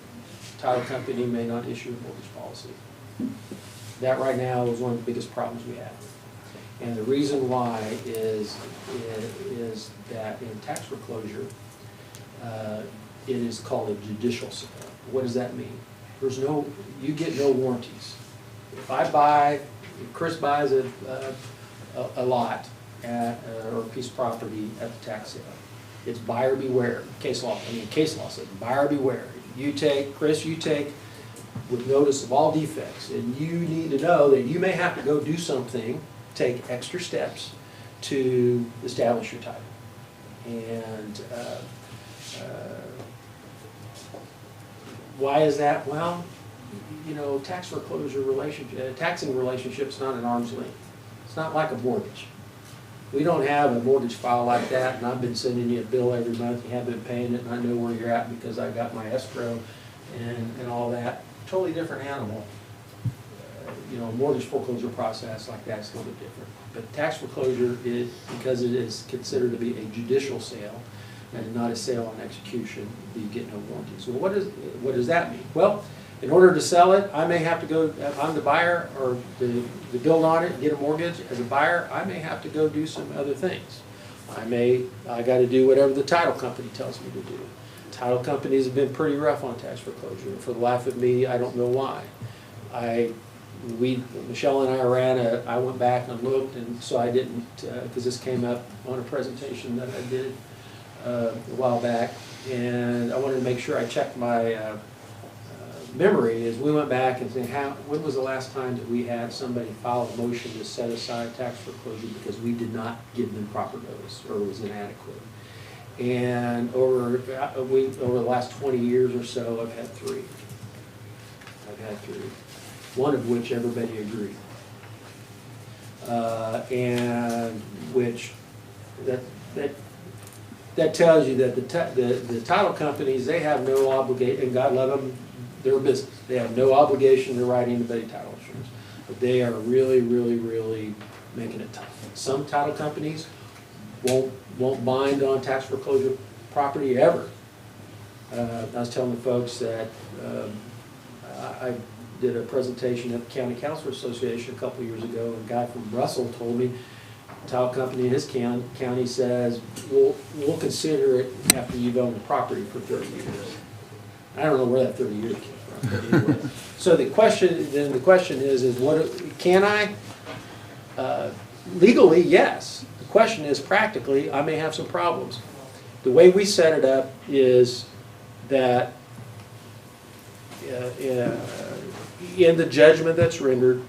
title company may not issue a mortgage policy. That right now is one of the biggest problems we have. And the reason why is that in tax foreclosure, it is called a judicial sale. What does that mean? You get no warranties. If Chris buys a lot or a piece of property at the tax sale, it's buyer beware. Case law says buyer beware. Chris, you take with notice of all defects, and you need to know that you may have to go do something, take extra steps to establish your title. And why is that? Well, tax foreclosure taxing relationship's not an arm's length. It's not like a mortgage. We don't have a mortgage file like that, and I've been sending you a bill every month, you haven't been paying it, and I know where you're at because I got my escrow and all that. Totally different animal. Mortgage foreclosure process like that's a little bit different. But tax foreclosure is, because it is considered to be a judicial sale and not a sale on execution, you get no warranties. So what does that mean? Well, In order to sell it, I may have to go, if I'm the buyer or the build on it and get a mortgage, as a buyer, I may have to go do some other things. I gotta do whatever the title company tells me to do. Title companies have been pretty rough on tax foreclosure. For the life of me, I don't know why. Michelle and I went back and looked, and so I didn't, because this came up on a presentation that I did a while back, and I wanted to make sure I checked my memory. As we went back and said, when was the last time that we had somebody file a motion to set aside tax foreclosure because we did not give them proper notice or it was inadequate? And over the last 20 years or so, I've had three. One of which everybody agreed. And which, that tells you that the title companies, they have no obligation, and God love them, they're a business. They have no obligation to write anybody title insurance. But they are really, really, really making it tough. Some title companies won't bind on tax foreclosure property ever. I was telling the folks that I did a presentation at the County Council Association a couple of years ago, and a guy from Russell told me, a title company in his county says, we'll consider it after you've owned the property for 30 years. I don't know where that 30 years came from, but anyway. So the question is what can I? Legally, yes. The question is practically, I may have some problems. The way we set it up is that in the judgment that's rendered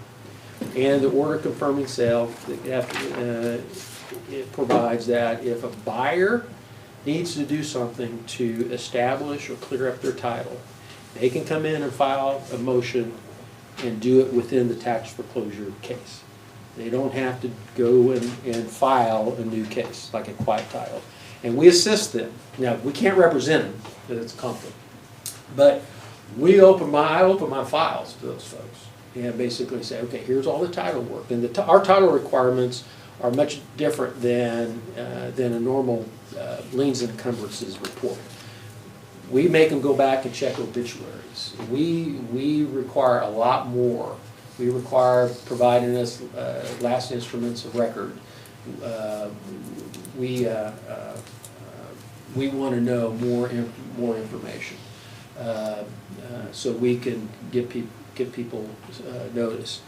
and the order confirming sale, it provides that if a buyer needs to do something to establish or clear up their title, they can come in and file a motion and do it within the tax foreclosure case. They don't have to go and file a new case, like a quiet title. And we assist them. Now, we can't represent them, because it's a conflict. But I open my files to those folks and basically say, okay, here's all the title work. And our title requirements are much different than a normal liens and encumbrances report. We make them go back and check obituaries. We require a lot more. We require providing us last instruments of record. We want to know more information so we can give people notice.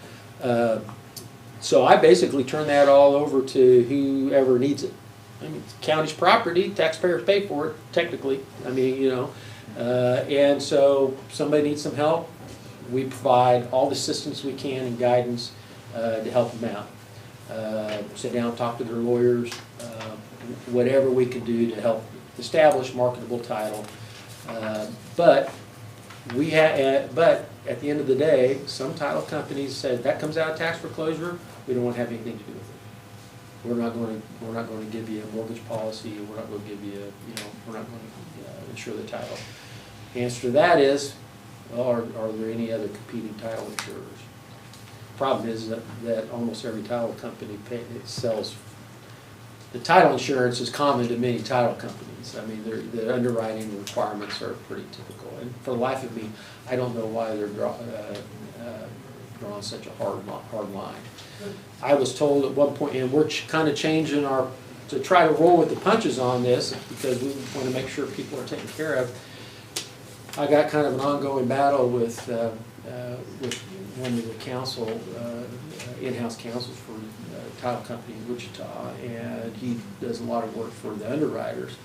So I basically turn that all over to whoever needs it. I mean, it's the county's property, taxpayers pay for it, technically. I mean, and so if somebody needs some help, we provide all the assistance we can and guidance to help them out. Sit down, talk to their lawyers, whatever we can do to help establish marketable title. But at the end of the day, some title companies said that comes out of tax foreclosure, we don't want to have anything to do with it. We're not going to give you a mortgage policy. We're not going to give you, we're not going to insure the title. The answer to that is, well, are there any other competing title insurers? Problem is that almost every title company sells. The title insurance is common to many title companies. I mean, the underwriting requirements are pretty typical. And for the life of me, I don't know why they're drawing such a hard line. I was told at one point, and we're kind of changing to try to roll with the punches on this because we want to make sure people are taken care of. I got kind of an ongoing battle with one of the counsel, in-house counsels for title company in Wichita, and he does a lot of work for the underwriters.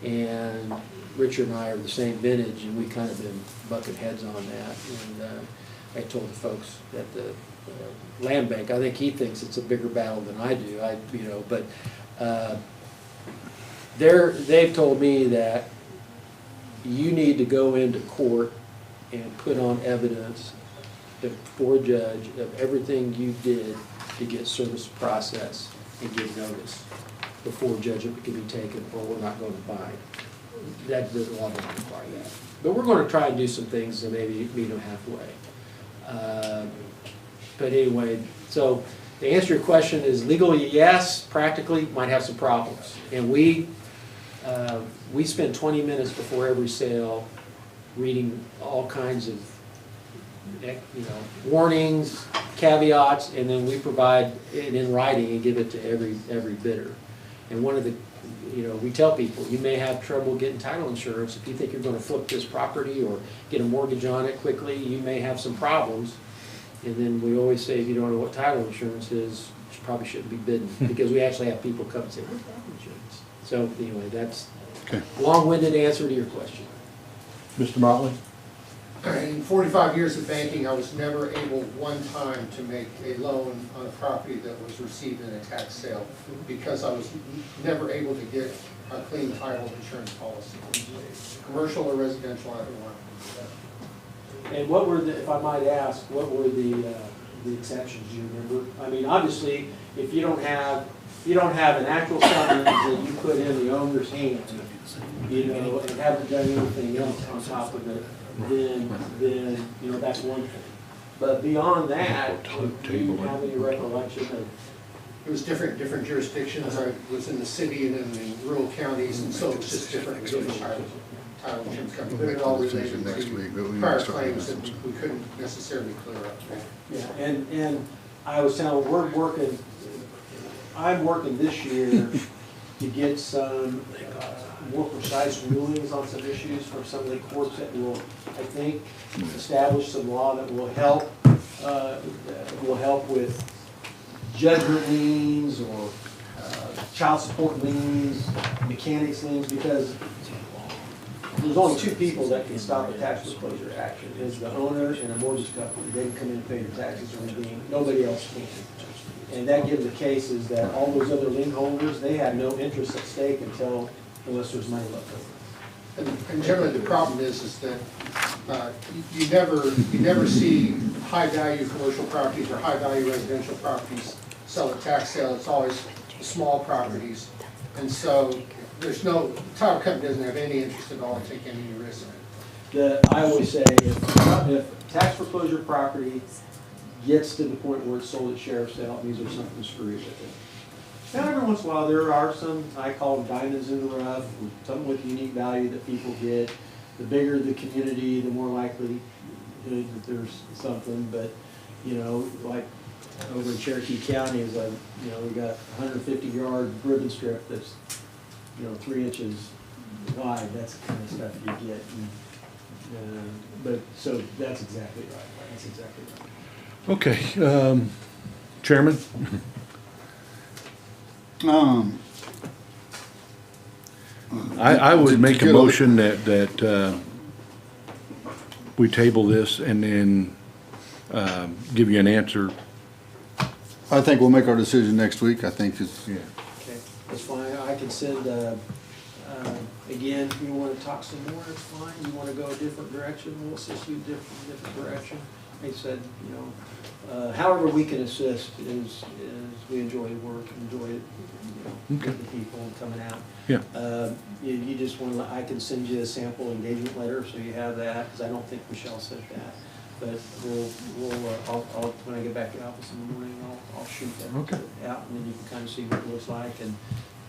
And Richard and I are the same vintage, and we kind of been bucking heads on that. And I told the folks at the land bank, I think he thinks it's a bigger battle than I do. But they've told me that you need to go into court and put on evidence before a judge of everything you did to get service process and give notice before judgment can be taken, or we're not going to bind. That the law doesn't require that. But we're going to try and do some things to maybe meet them halfway. But anyway, so to answer your question is legally yes, practically might have some problems. And we spend 20 minutes before every sale reading all kinds of warnings, caveats, and then we provide it in writing and give it to every bidder. And one of the, we tell people, you may have trouble getting title insurance. If you think you're gonna flip this property or get a mortgage on it quickly, you may have some problems. And then we always say, if you don't know what title insurance is, you probably shouldn't be bidding, because we actually have people come and say, what's title insurance? So anyway, that's Okay. long-winded answer to your question. Mr. Motley? In 45 years of banking, I was never able one time to make a loan on a property that was received in a tax sale because I was never able to get a clean title insurance policy. Commercial or residential, either one. And what were the, if I might ask, what were the exceptions, do you remember? I mean, obviously, if you don't have an actual summons that you put in the owner's hand, and haven't done anything else on top of it, then that's one thing. But beyond that, do you have any recollection of? It was different jurisdictions. I was in the city and in the rural counties, and so it's just different title insurance companies. But it all related to prior claims that we couldn't necessarily clear up. Yeah, and I was telling, I'm working this year to get some more precise rulings on some issues from some of the courts that will, I think, establish some law that will help with judgment liens or child support liens, mechanics liens, because there's only two people that can stop a tax foreclosure action. It's the owner and a mortgage company. They can come in and pay their taxes or redeem. Nobody else can. And that gives the cases that all those other lien holders, they have no interest at stake unless there's money left over. And generally, the problem is that you never see high-value commercial properties or high-value residential properties sell at tax sale. It's always small properties. And so there's no, the title company doesn't have any interest at all in taking any risk. I always say, if tax foreclosure property gets to the point where it's sold at sheriff's sale, it means there's something screwy with it. Now, every once in a while, there are some, I call them diamonds in the rough, something with unique value that people get. The bigger the community, the more likely that there's something. But, like over in Cherokee County, we got 150-yard ribbon strip that's, 3 inches wide. That's the kind of stuff you get. But so that's exactly right. That's exactly right. Okay, Chairman? I would make a motion that we table this and then give you an answer. I think we'll make our decision next week. I think it's, Yeah. Okay, that's fine. I can send, again, if you want to talk some more, it's fine. You want to go a different direction, we'll assist you different direction. Like I said, however we can assist is we enjoy the work, enjoy it, with the people and coming out. Yeah. You just want to, I can send you a sample engagement letter so you have that, because I don't think Michelle sent that. But I'll when I get back to the office in the morning, I'll shoot that out, and then you can kind of see what it looks like, and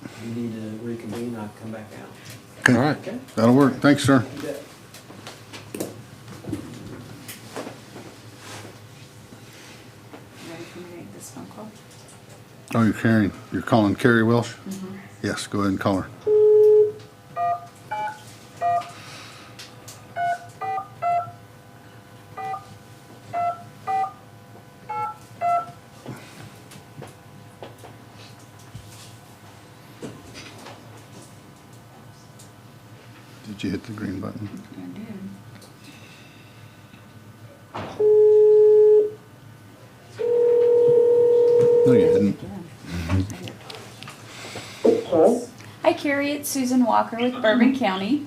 if you need to reconvene, I'll come back out. okay. All right. Okay? That'll work. Thanks, sir. You bet. Ready for me to make this phone call? Oh, you're calling Carrie Welsh? Yes, go ahead and call her. Did you hit the green button? I did. No, you didn't. Hi Carrie, it's Susan Walker with Bourbon County.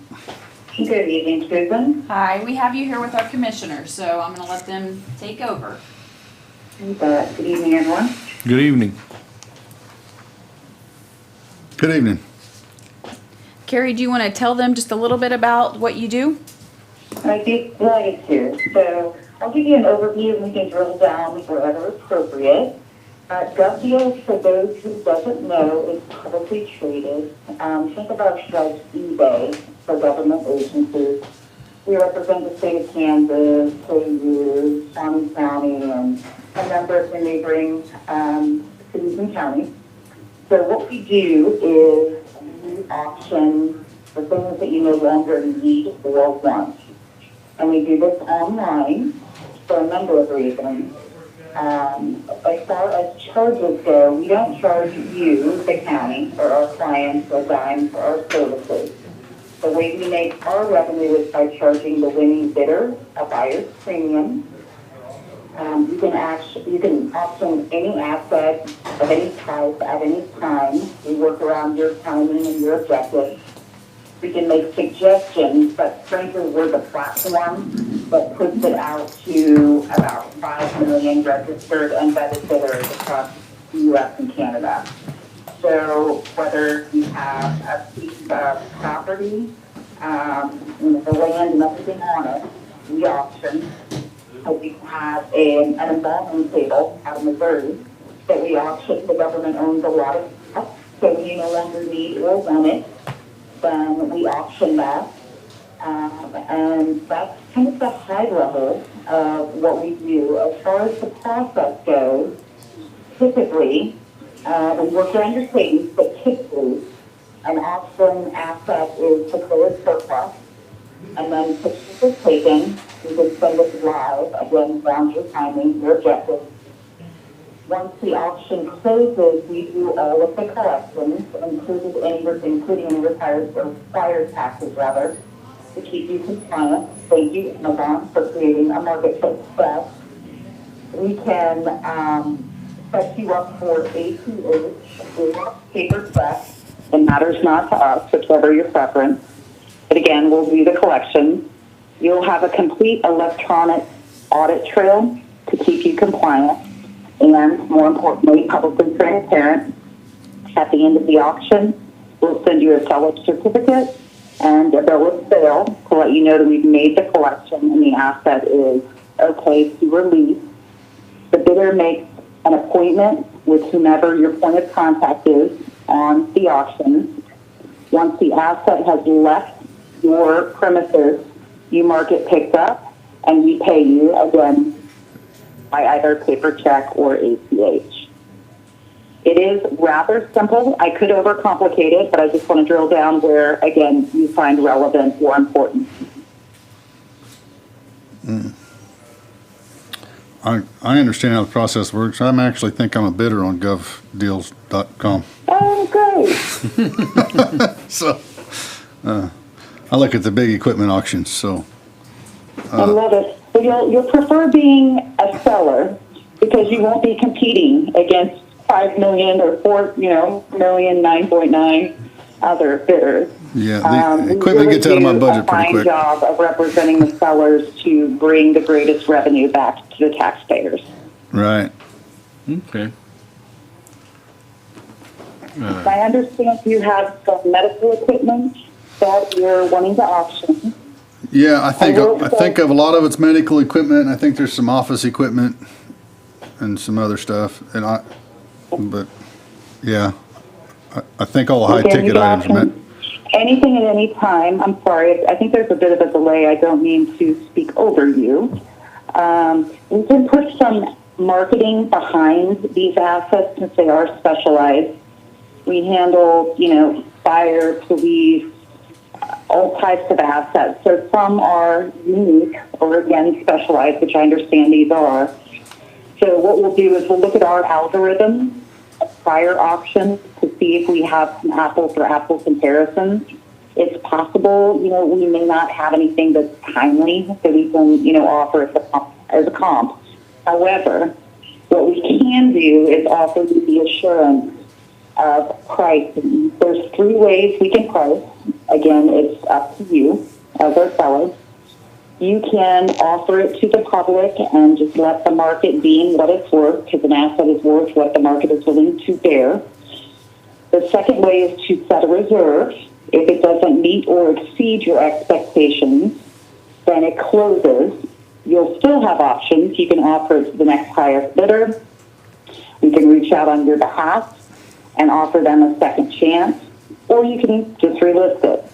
Good evening, Susan. Hi, we have you here with our commissioners, so I'm gonna let them take over. Good evening, everyone. Good evening. Good evening. Carrie, do you wanna tell them just a little bit about what you do? I'd be delighted to. So I'll give you an overview and we can drill down wherever appropriate. GovDeals, for those who doesn't know, is publicly traded. Think of ourselves eBay for government agencies. We represent the state of Kansas, KU, Shawnee County, and a number of the neighboring cities and counties. So what we do is we auction the things that you no longer need or want. And we do this online for a number of reasons. As far as charges go, we don't charge you, the county, or our clients, a dime for our services. The way we make our revenue is by charging the winning bidder a buyer's premium. You can auction any asset of any type at any time. We work around your timing and your objectives. We can make suggestions, but frankly, we're the platform that puts it out to about 5 million registered and vetted bidders across the U.S. and Canada. So whether you have a piece of property, the land and everything on it, we auction. We have an embalming table out of Missouri that we auction. The government owns a lot of stuff, so we no longer need or want it. Then we auction that. And that's kind of the high level of what we do. As far as the process goes, typically, we work around your savings, but typically, an auction asset is declared surplus, and then pictures are taken. You can send it live, again, down your timing, your objectives. Once the auction closes, we do all of the collections, including any required taxes, rather, to keep you compliant. Thank you, Amazon, for creating a marketplace for us. We can set you up for ACH or paper check. It matters not to us, whichever your preference. But again, we'll do the collections. You'll have a complete electronic audit trail to keep you compliant and, more importantly, publicly transparent. At the end of the auction, we'll send you a seller certificate and a bill of sale to let you know that we've made the collection and the asset is okay to release. The bidder makes an appointment with whomever your point of contact is on the auction. Once the asset has left your premises, you mark it picked up, and we pay you, again, by either paper check or ACH. It is rather simple. I could overcomplicate it, but I just want to drill down where, again, you find relevant or important. I understand how the process works. I actually think I'm a bidder on govdeals.com. Oh, great. So, I look at the big equipment auctions, so. I love it. So you'll prefer being a seller because you won't be competing against 5 million or 4 million, 9.9 other bidders. Yeah, the equipment gets out of my budget pretty quick. We do a fine job of representing the sellers to bring the greatest revenue back to the taxpayers. Right. Okay. I understand you have some medical equipment that you're wanting to auction. Yeah, I think of a lot of it's medical equipment. I think there's some office equipment and some other stuff. But yeah, I think all the high ticket items are meant. Anything at any time. I'm sorry. I think there's a bit of a delay. I don't mean to speak over you. We can put some marketing behind these assets since they are specialized. We handle, fire, police, all types of assets. So some are unique or, again, specialized, which I understand these are. So what we'll do is we'll look at our algorithm of prior auctions to see if we have some apples-for-apples comparisons. It's possible, we may not have anything that's timely that we can, offer as a comp. However, what we can do is offer you the assurance of pricing. There's 3 ways we can price. Again, it's up to you as our seller. You can offer it to the public and just let the market deem what it's worth, because an asset is worth what the market is willing to bear. The second way is to set a reserve. If it doesn't meet or exceed your expectations, then it closes. You'll still have options. You can offer it to the next highest bidder. We can reach out on your behalf and offer them a second chance, or you can just relist it.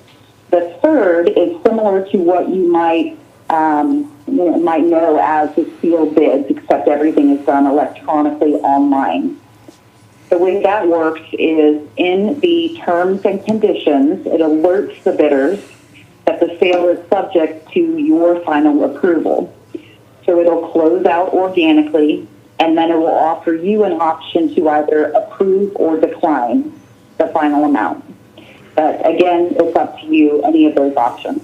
The third board is similar to what you might know as the sealed bids, except everything is done electronically online. The way that works is in the terms and conditions, it alerts the bidders that the sale is subject to your final approval. So it'll close out organically, and then it will offer you an option to either approve or decline the final amount. But again, it's up to you, any of those options.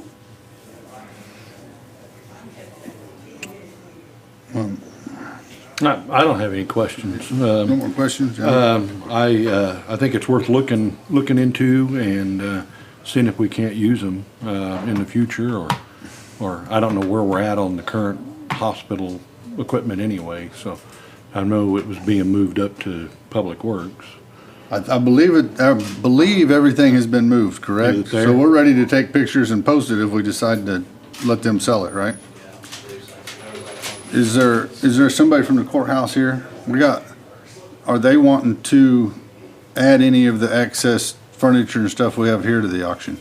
I don't have any questions. No more questions, John? I think it's worth looking into and seeing if we can't use them in the future, or I don't know where we're at on the current hospital equipment anyway, so I know it was being moved up to Public Works. I believe everything has been moved, correct? Is it there? So we're ready to take pictures and post it if we decide to let them sell it, right? Is there somebody from the courthouse here? Are they wanting to add any of the excess furniture and stuff we have here to the auction?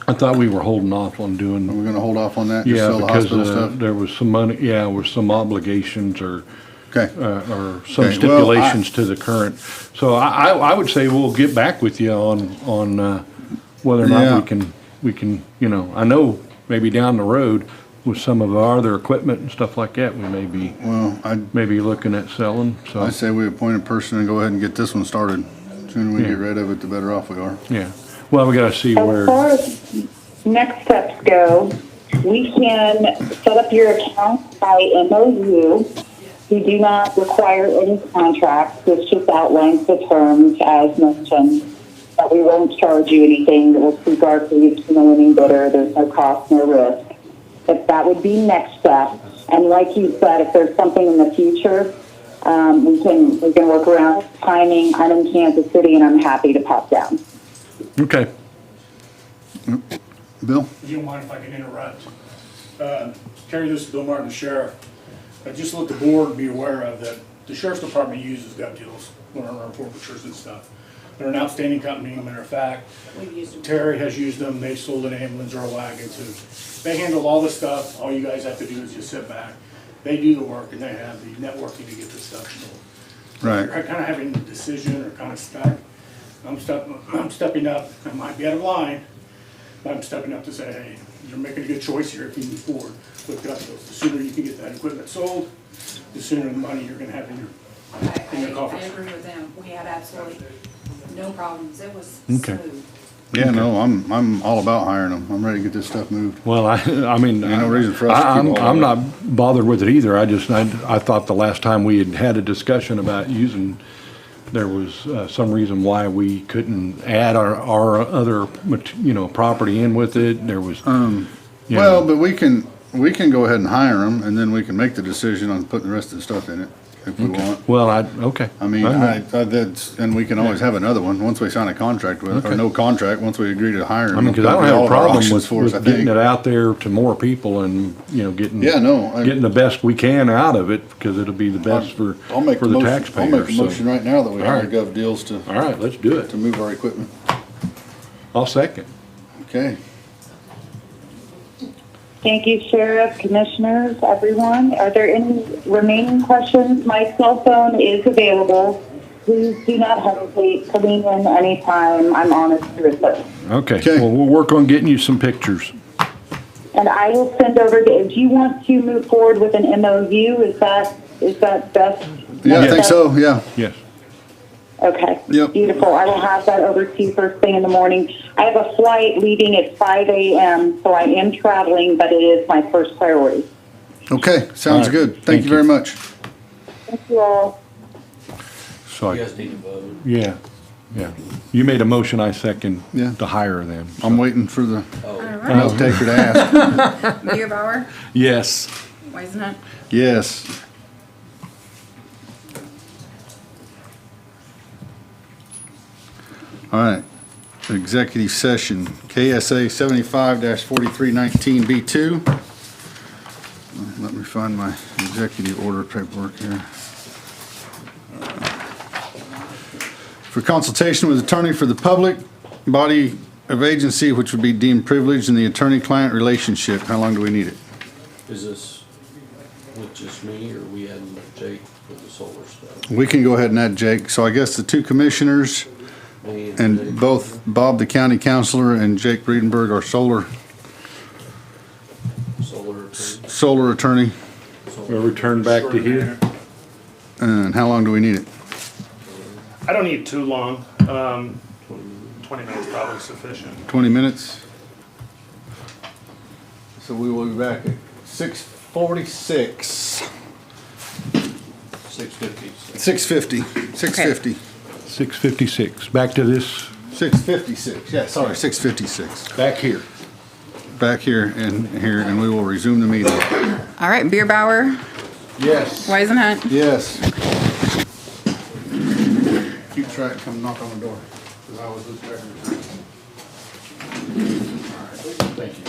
I thought we were holding off on doing. Are we gonna hold off on that? Just Yeah, sell the because hospital stuff? there was some money, with some obligations or Okay, or some Okay, well, stipulations to the current. So I would say we'll get back with you on whether or Yeah. not we can, I know maybe down the road with some of our other equipment and stuff like that, we may be looking at selling, so. I say we appoint a person and go ahead and get this one started. Sooner we Yeah. get rid of it, the better off we are. Yeah, well, we gotta see As where, far as next steps go, we can set up your account by MOU. We do not require any contracts. This just outlines the terms as mentioned. But we won't charge you anything. It will speak our fees to the winning bidder. There's no cost, no risk. But that would be next step. And like you said, if there's something in the future, we can work around timing. I'm in Kansas City and I'm happy to pop down. okay. Bill? If you don't mind if I can interrupt. Terry, this is Bill Martin, the sheriff. Just let the board be aware of that the sheriff's department uses gov deals on our forfeitures and stuff. They're an outstanding company, as a matter of fact. We've used them. Terry has used them, they sold an ambulance or a wagon too. They handle all the stuff, all you guys have to do is just sit back. They do the work and they have the networking to get this stuff sold. Right. You're kind of having a decision or kind of stuck. I'm stepping up, I might be out of line, but I'm stepping up to say, hey, you're making a good choice here if you move forward with gov deals. The sooner you can get that equipment sold, the sooner the money you're gonna have in your I coffers. agree with them. We had absolutely no problems. It was Okay. smooth. Yeah, no, I'm all about hiring them. I'm ready to get this stuff moved. Well, I mean, Ain't no reason for us to keep all of I'm it. not bothered with it either. I thought the last time we had a discussion about using, there was some reason why we couldn't add our other, property in with it. There was, Well, but we can go ahead and hire them, and then we can make the decision on putting the rest of the stuff in it if we want. well, okay. I mean, and we can always have another one, once we sign a contract with, or Okay. no contract, once we agree to hire them. I mean, because I don't have all a of our problem options with for us, I getting think. it out there to more people and, getting. Yeah, no, Getting the best we can out of it, because it'll be the best for I'll make the the motion, taxpayers. I'll make a so. motion right now that we hire All right. gov deals to All right, let's do it. move our equipment. I'll second. Okay. Thank you, Sheriff, Commissioners, everyone. Are there any remaining questions? My cell phone is available. Please do not hesitate to lean in anytime. I'm honest to receive. Okay, well, we'll work on getting you some pictures. And I will send over, do you want to move forward with an MOU? Is that best? Yeah, I think so, yeah. Yes. Okay. Yep. Beautiful. I will have that over to you first thing in the morning. I have a flight leaving at 5 a.m., so I am traveling, but it is my first priority. Okay, sounds All right. good. Thank you very much. Thank you all. So, You guys need to vote. yeah. You made a motion, I second, Yeah. to hire them. I'm waiting for the Oh, note taker to ask. Muirbauer, Yes. Weisenhunt, Yes. All right, executive session, KSA 75-4319B2. Let me find my executive order paperwork here. For consultation with attorney for the public, body of agency which would be deemed privileged in the attorney-client relationship. How long do we need it? Is this with just me, or we adding Jake with the solar stuff? We can go ahead and add Jake. So I guess the two commissioners Me and Jake. both Bob, the county counselor, and Jake Breedenberg, our Solar attorney. solar attorney. We'll return back to here. And how long do we need it? I don't need too long. 20 minutes probably sufficient. 20 minutes? So we will be back at 6:46. 650. 6:50. 6:50. 6:56. Back to this, 6:56. Yeah, sorry, 6:56. back here. Back here, and we will resume the meeting. All right, Bierbauer, Yes. Weisenhunt. Yes. Keep track, come knock on the door, because I was losing track of the time. All right, thank you.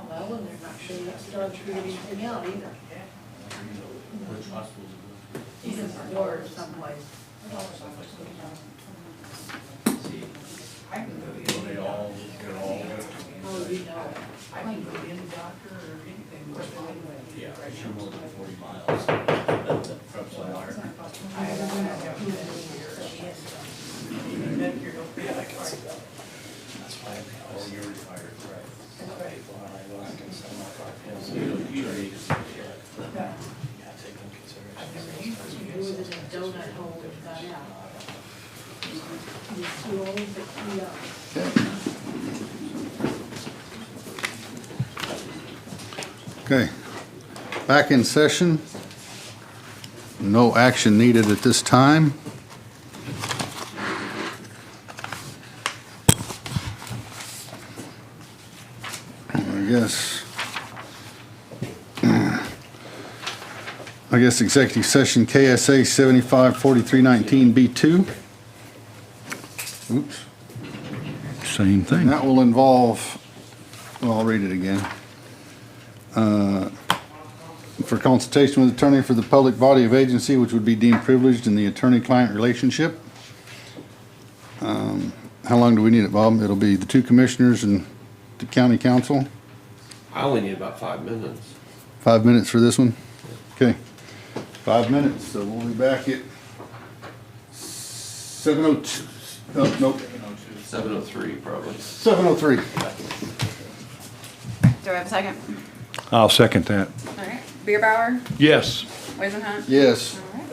Well, and they're not sure that's charged for anything out either. Which hospitals are those? He's in Florida someplace. Are they all, they're all, Oh, you know, I can go to any doctor or anything. yeah, you're more than 40 miles from somewhere. Oh, you're retired, right? So you don't need to. He was in a donut hole and got out. He's too old, but too young. Okay, back in session. No action needed at this time. I guess executive session KSA 754319B2. Oops. Same thing. That will involve, well, I'll read it again. For consultation with attorney for the public body of agency which would be deemed privileged in the attorney-client relationship. How long do we need it, Bob? It'll be the two commissioners and the county council. I only need about 5 minutes. 5 minutes for this one? Okay, 5 minutes, so we'll be back at 7:02, oh, nope, 7:03 probably. 7:03. Do I have a second? I'll second that. All right. Beerbauer, Yes. Wizenhunt. Yes. All right.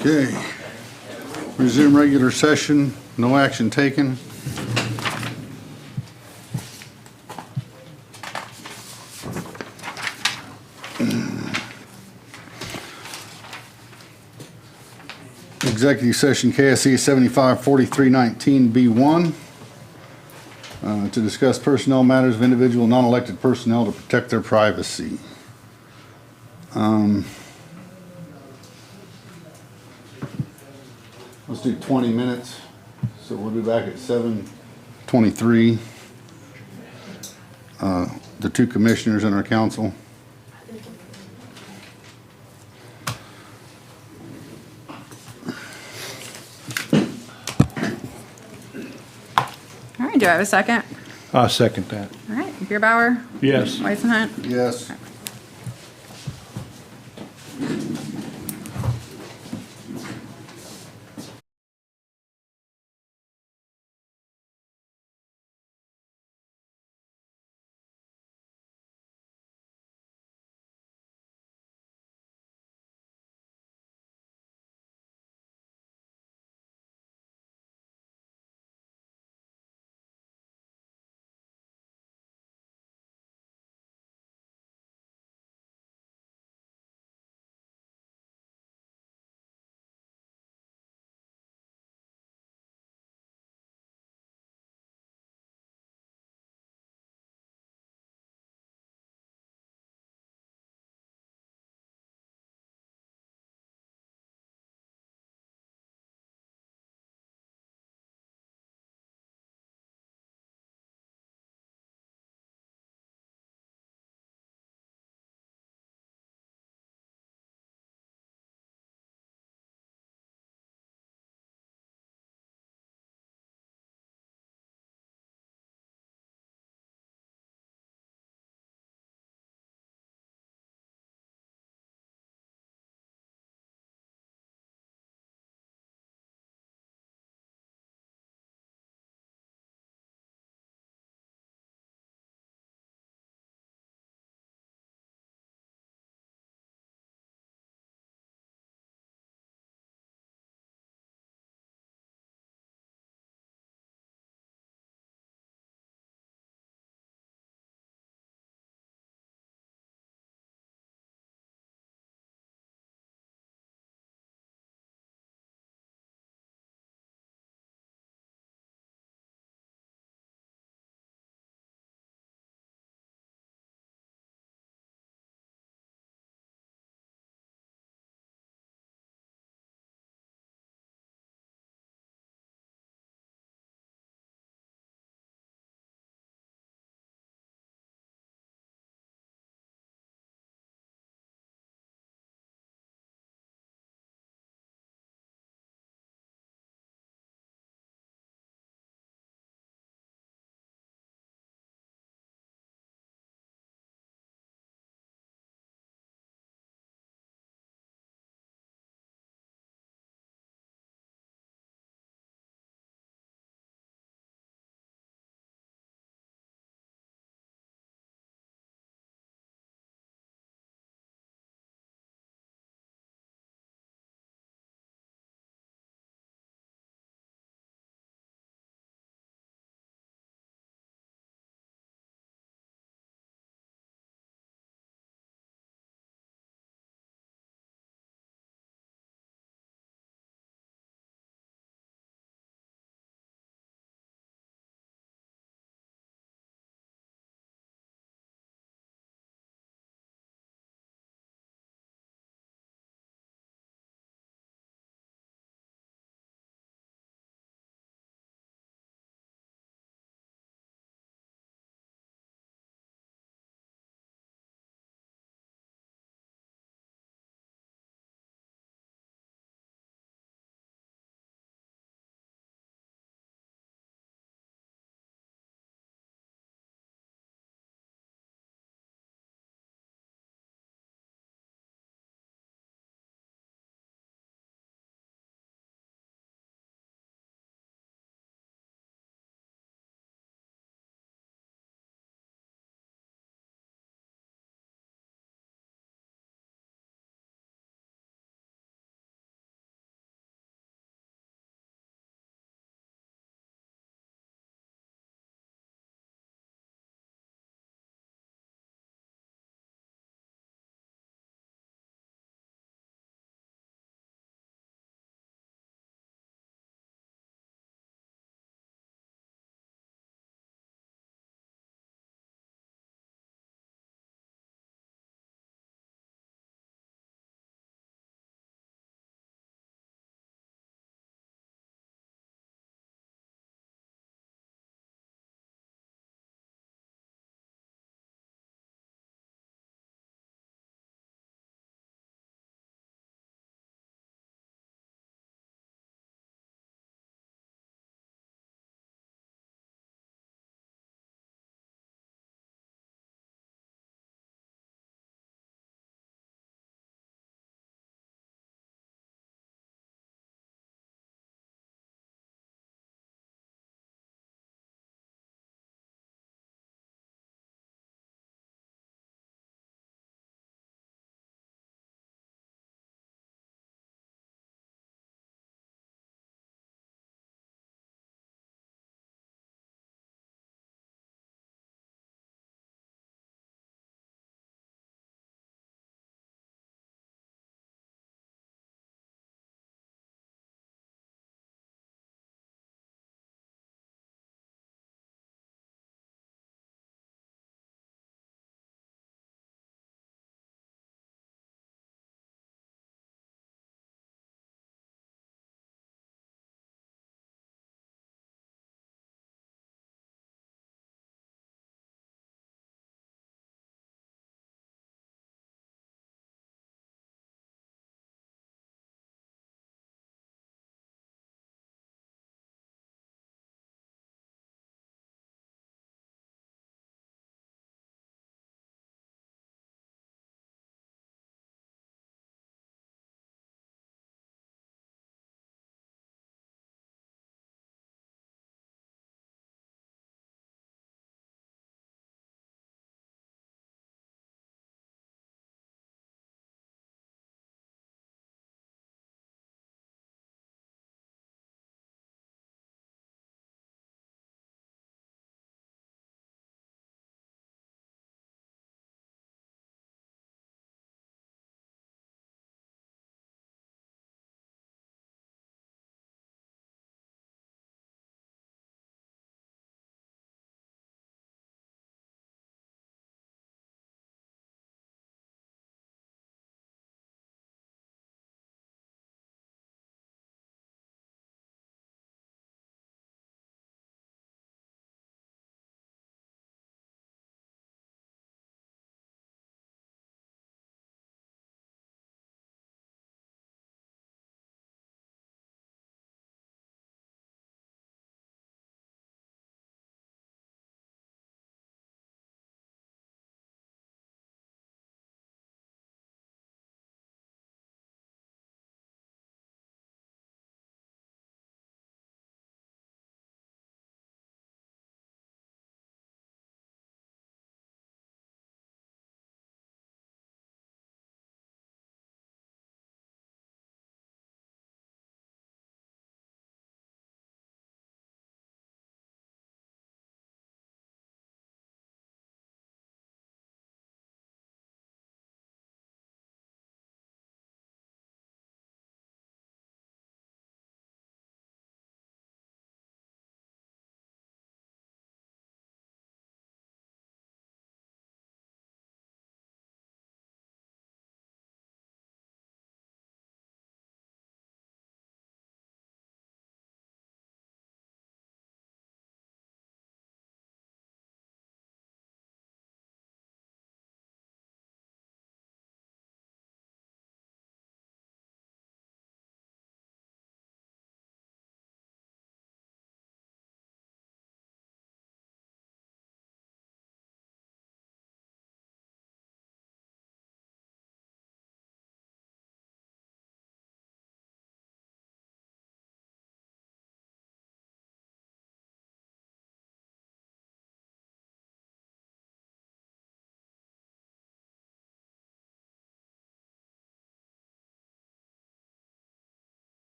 Okay. Resume regular session, no action taken. Executive session KSC 754319B1 to discuss personnel matters of individual non-elected personnel to protect their privacy. Let's do 20 minutes. So we'll be back at 7:23. The two commissioners and our council. All right, do I have a second? I'll second that. All right, Beerbauer, Yes. Weisenhunt. Yes.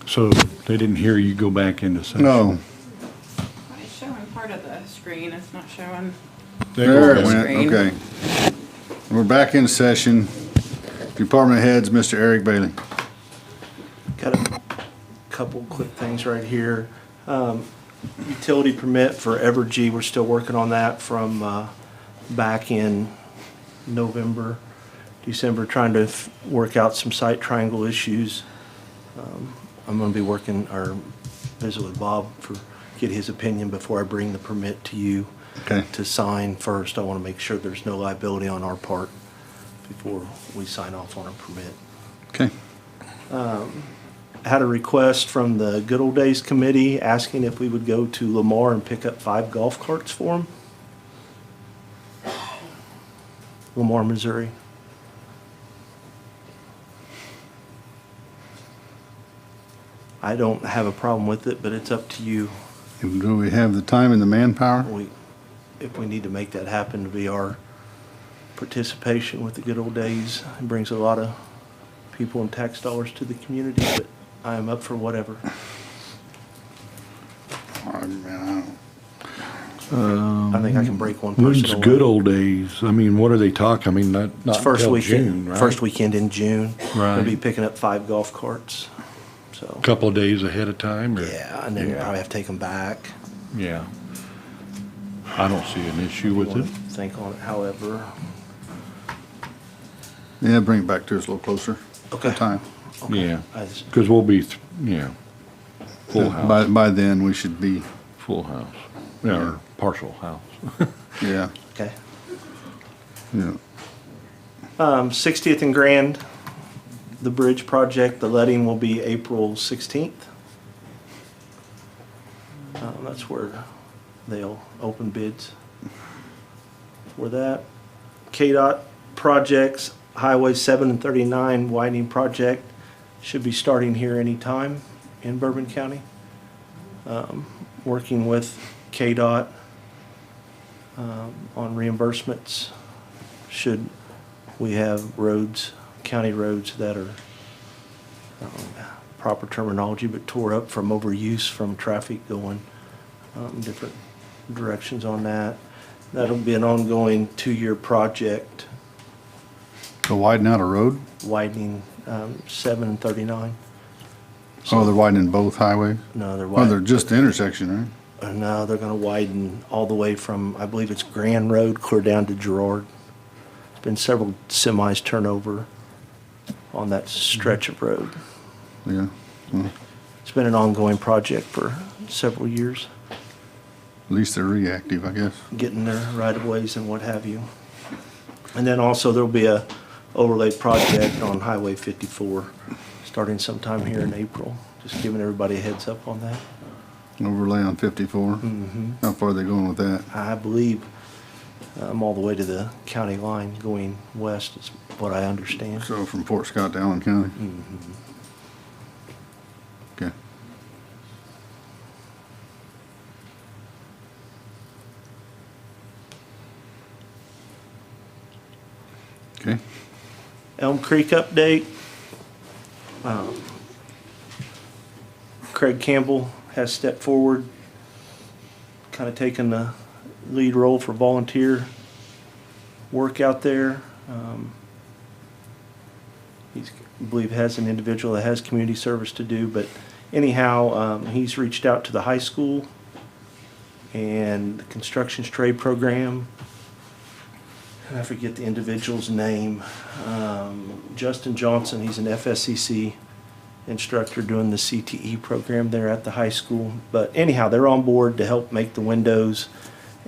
So they didn't hear you go back into session? No, It's showing part of the screen, it's not showing. there it goes. went, Screen. okay. We're back in session. Department heads, Mr. Eric Bailey. Got a couple quick things right here. Utility permit for Evergy, we're still working on that from back in November, December, trying to work out some site triangle issues. I'm gonna be working, or visit with Bob get his opinion before I bring the permit to you. Okay. To sign first. I wanna make sure there's no liability on our part before we sign off on a permit. Okay. Had a request from the Good Old Days Committee asking if we would go to Lamar and pick up 5 golf carts for them. Lamar, Missouri. I don't have a problem with it, but it's up to you. Do we have the time and the manpower? If we need to make that happen to be our participation with the Good Old Days, it brings a lot of people and tax dollars to the community, but I am up for whatever. I think I can break one person When's away. good old days? I mean, what are they talking? I mean, not It's first until weekend, June, right? first weekend in June. Right. Gonna be picking up 5 golf carts, so. Couple of days ahead of time, or? Yeah, and then probably have to take them back. Yeah. I don't see an issue with it. Think on it, however. Yeah, bring it back to us a little closer. Okay. Time. Yeah, I just- because we'll be, full house, By then, we should be, full house, yeah, or partial house. yeah, Okay. yeah. 60th and Grand, the bridge project, the letting will be April 16th. That's where they'll open bids for that. KDOT projects, Highway 7 and 39 widening project should be starting here anytime in Bourbon County. Working with KDOT on reimbursements should we have roads, county roads that are proper terminology, but tore up from overuse from traffic going different directions on that. That'll be an ongoing 2-year project, To widen out a road? widening 7 and 39. Oh, they're widening both highways? No, they're Oh, widening. they're just the intersection, right? No, they're gonna widen all the way from, I believe it's Grand Road, clear down to Girard. There's been several semis turnover on that stretch of road. Yeah. Well, It's been an ongoing project for several years, at least they're reactive, I guess. getting their right-of-ways and what have you. And then also there'll be a overlay project on Highway 54, starting sometime here in April. Just giving everybody a heads up on that. Overlay on 54. Mm-hmm. How far are they going with that? I believe all the way to the county line going west is what I understand. So from Fort Scott to Allen County? Mhm. Okay. Okay. Elm Creek update. Craig Campbell has stepped forward, kind of taken the lead role for volunteer work out there. He's, I believe, has an individual that has community service to do, but anyhow, he's reached out to the high school and the construction trade program. I forget the individual's name. Justin Johnson, he's an FSCC instructor doing the CTE program there at the high school. But anyhow, they're on board to help make the windows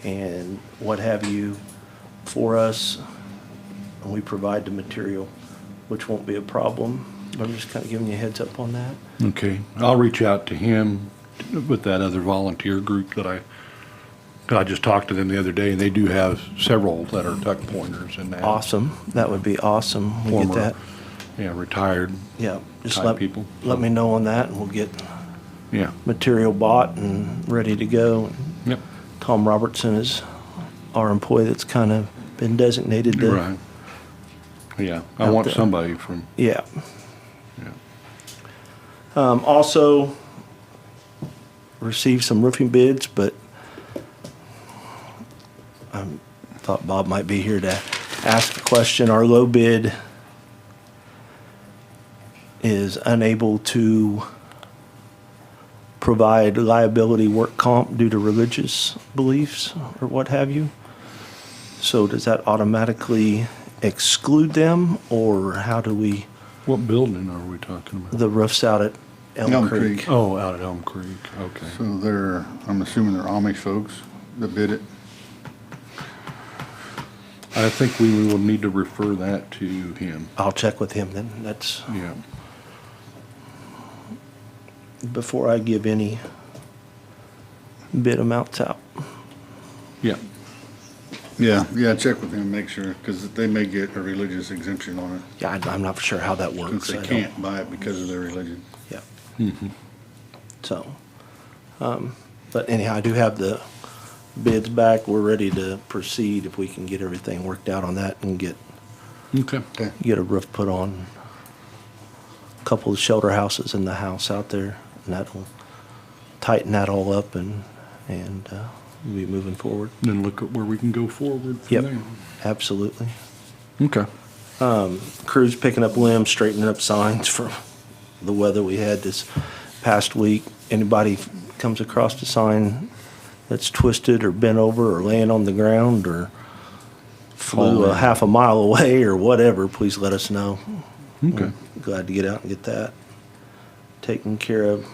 and what have you for us. And we provide the material, which won't be a problem. But I'm just kind of giving you a heads up on that. Okay, I'll reach out to him with that other volunteer group that I just talked to them the other day, and they do have several that are tuck pointers and that. Awesome. That would be awesome. We Former, get that. Yeah, retired. Yeah, just type let people. let me know on that, and we'll get Yeah. material bought and ready to go. Yep. Tom Robertson is our employee that's kind of been designated to. Right. Yeah, I out want there. somebody from, Yeah. yeah. Also received some roofing bids, but I thought Bob might be here to ask a question. Our low bid is unable to provide liability work comp due to religious beliefs or what have you. So does that automatically exclude them, or how do we? What building are we talking about? The roofs out at Elm Creek. Oh, out at Elm Creek, okay. So I'm assuming they're Amish folks that bid it. I think we will need to refer that to him. I'll check with him then. That's, Yeah. before I give any bid amounts out. Yeah. Yeah, check with him, make sure, because they may get a religious exemption on it, Yeah, I'm not sure how that works. since they I don't- can't buy it because of their religion. Yeah, Mm-hmm. so, but anyhow, I do have the bids back. We're ready to proceed if we can get everything worked out on that and get Okay. a roof put on a couple of shelter houses in the house out there, and that'll tighten that all up and we'll be moving forward. Then look at where we can go forward from Yep, there. absolutely. Okay. Crews picking up limbs, straightening up signs from the weather we had this past week. Anybody comes across a sign that's twisted or bent over or laying on the ground or flew a half a mile away or whatever, please let us know. Okay. We're glad to get out and get that taken care of.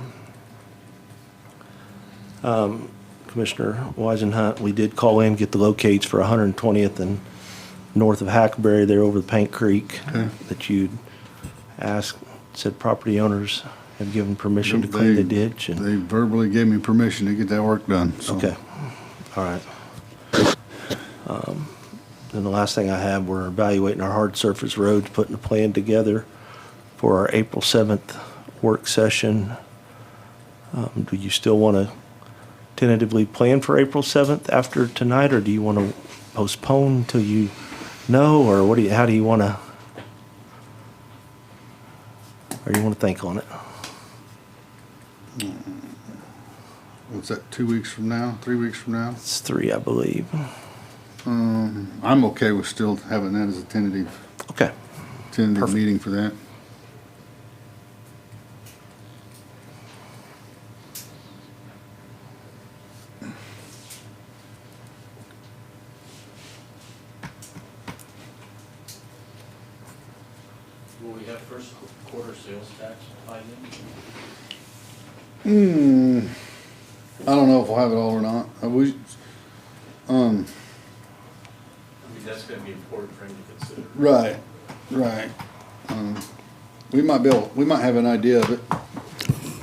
Commissioner Weisenhunt, we did call in, get the locates for 120th and north of Hackberry there over the Paint Creek that you'd asked. Said property owners have given permission to clean the ditch. And They verbally gave me permission to get that work done, so. okay, all right. Then the last thing I have, we're evaluating our hard surface roads, putting a plan together for our April 7th work session. Do you still want to tentatively plan for April 7th after tonight, or do you want to postpone until you know, or how do you want to, or you want to think on it? What's that, 2 weeks from now, 3 weeks from now? It's 3, I believe. I'm okay with still having that as a tentative Okay. Perfect. meeting for that. Will we have first quarter sales tax by I then? don't know if we'll have it all or not. I mean, that's gonna be important for him to consider. Right. We might have an idea of it.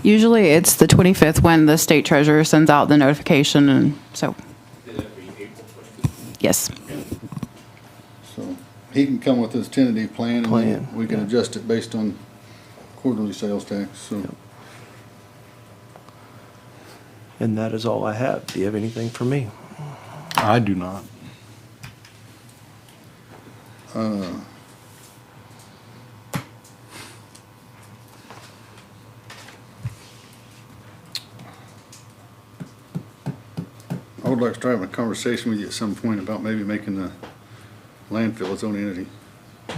Usually it's the 25th when the state treasurer sends out the notification, and so, Did that be April 20th? yes. So he can come with his tentative plan and Plan, then we can adjust it based on quarterly sales tax, so. And that is all I have. Do you have anything for me? I do not. I would like to try having a conversation with you at some point about maybe making the landfill its own entity. Does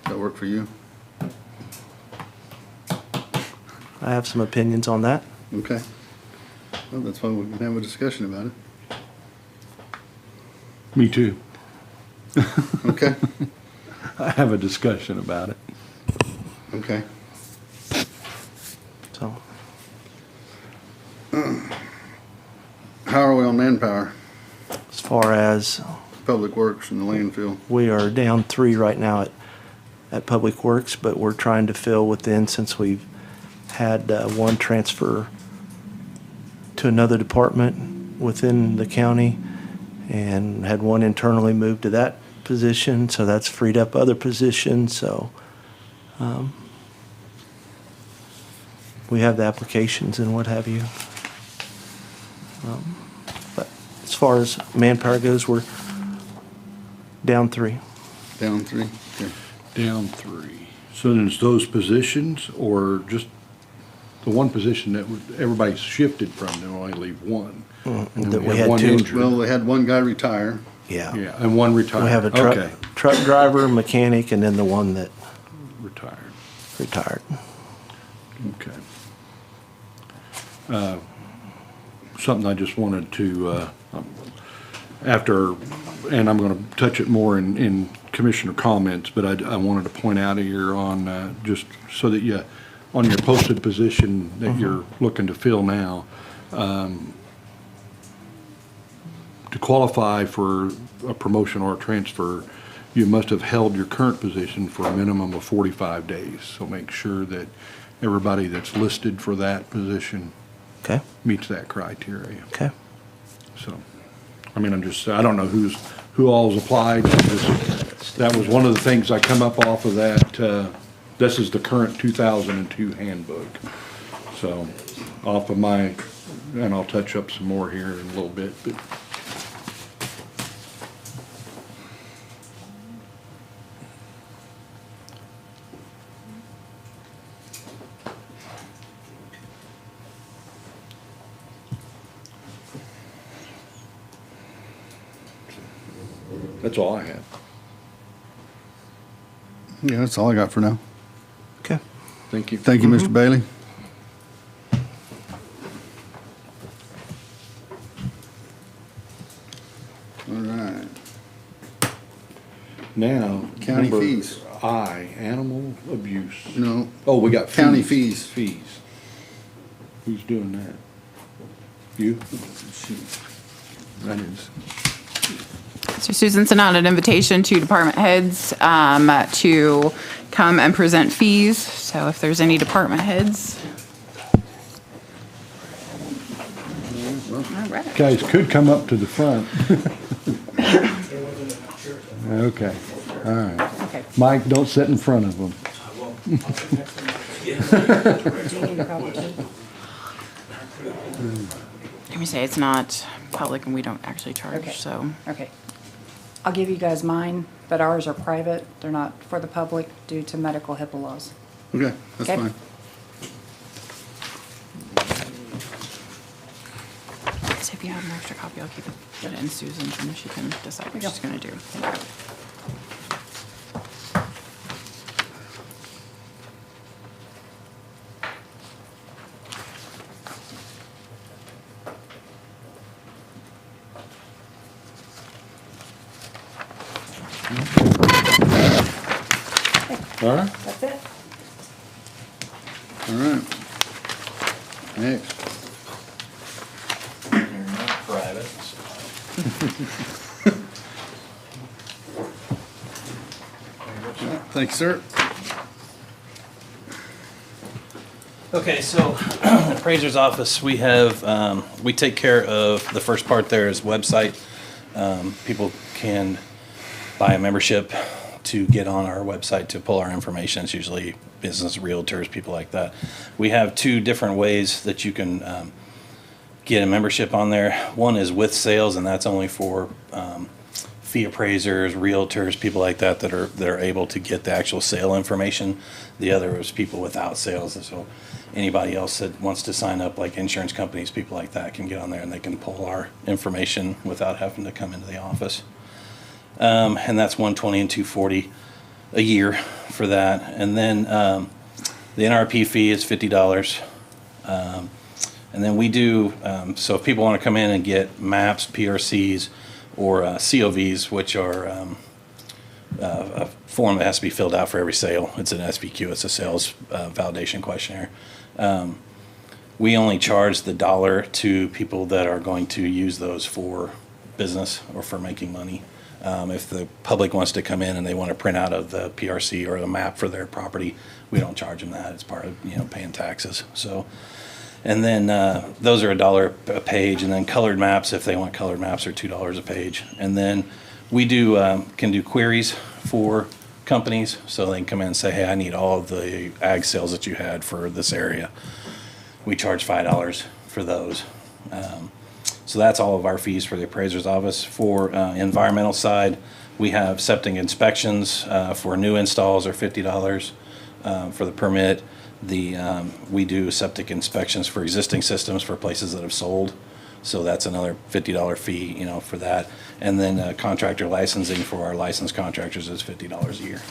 that work for you? I have some opinions on that. Okay. Well, that's why we can have a discussion about it. Me too. Okay, I have a discussion about it. okay. So How are we on manpower? as far as Public Works and the landfill? we are down 3 right now at Public Works, but we're trying to fill within, since we've had one transfer to another department within the county and had one internally moved to that position, so that's freed up other positions. So we have the applications and what have you. But as far as manpower goes, we're down 3. Down 3? Okay. Down 3. So then it's those positions or just the one position that everybody's shifted from, they only leave one? And then That we have had one two. injured. Well, we had one guy retire. Yeah. Yeah, and one retired. We have a Okay, truck driver, mechanic, and then the one that retired, retired. okay. Something I just wanted to, after, and I'm gonna touch it more in commissioner comments, but I wanted to point out here on, just so that you, on your posted position that you're looking to fill now, to qualify for a promotion or a transfer, you must have held your current position for a minimum of 45 days. So make sure that everybody that's listed for that position Okay. meets that criteria. Okay. So, I mean, I don't know who all's applied. That was one of the things I come up off of that, this is the current 2002 handbook. So, off of my, and I'll touch up some more here in a little bit, but. That's all I have. Yeah, that's all I got for now. Okay. Thank you. Thank you, Mr. Bailey. All right. Now. County number fees. I, animal abuse. No. Oh, we got County fees. Who's doing that? You? That is. So Susan sent out an invitation to department heads to come and present fees. So if there's any department heads. All right. Guys could come up to the front. Okay, all right. Okay. Mike, don't sit in front of them. Let me say it's not public and we don't actually charge, Okay. so. Okay. I'll give you guys mine, but ours are private. They're not for the public due to medical HIPAA laws. Okay, that's Okay. fine. So if you have an extra copy, I'll keep it in Susan's and she can decide what she's gonna do. All right? That's it. All right. Next. They're not private. Thanks, sir. Okay, so appraiser's office, we have, we take care of, the first part there is website. People can buy a membership to get on our website to pull our information. It's usually business realtors, people like that. We have two different ways that you can get a membership on there. One is with sales, and that's only for fee appraisers, realtors, people like that that are able to get the actual sale information. The other is people without sales. So anybody else that wants to sign up, like insurance companies, people like that, can get on there and they can pull our information without having to come into the office. And that's $120 and $240 a year for that. And then the NRP fee is $50. And then we do, so if people want to come in and get maps, PRCs, or COVs, which are a form that has to be filled out for every sale. It's an SVQ, it's a sales validation questionnaire. We only charge the $1 to people that are going to use those for business or for making money. If the public wants to come in and they want to print out of the PRC or the map for their property, we don't charge them that. It's part of paying taxes. So, and then those are $1 a page, and then colored maps, if they want colored maps, are $2 a page. And then we do can do queries for companies, so they can come in and say, hey, I need all of the ag sales that you had for this area. We charge $5 for those. So that's all of our fees for the appraiser's office. For environmental side, we have septic inspections for new installs are $50. for the permit. We do septic inspections for existing systems for places that have sold. So that's another $50 fee, you know, for that. And then contractor licensing for our licensed contractors is $50 a year.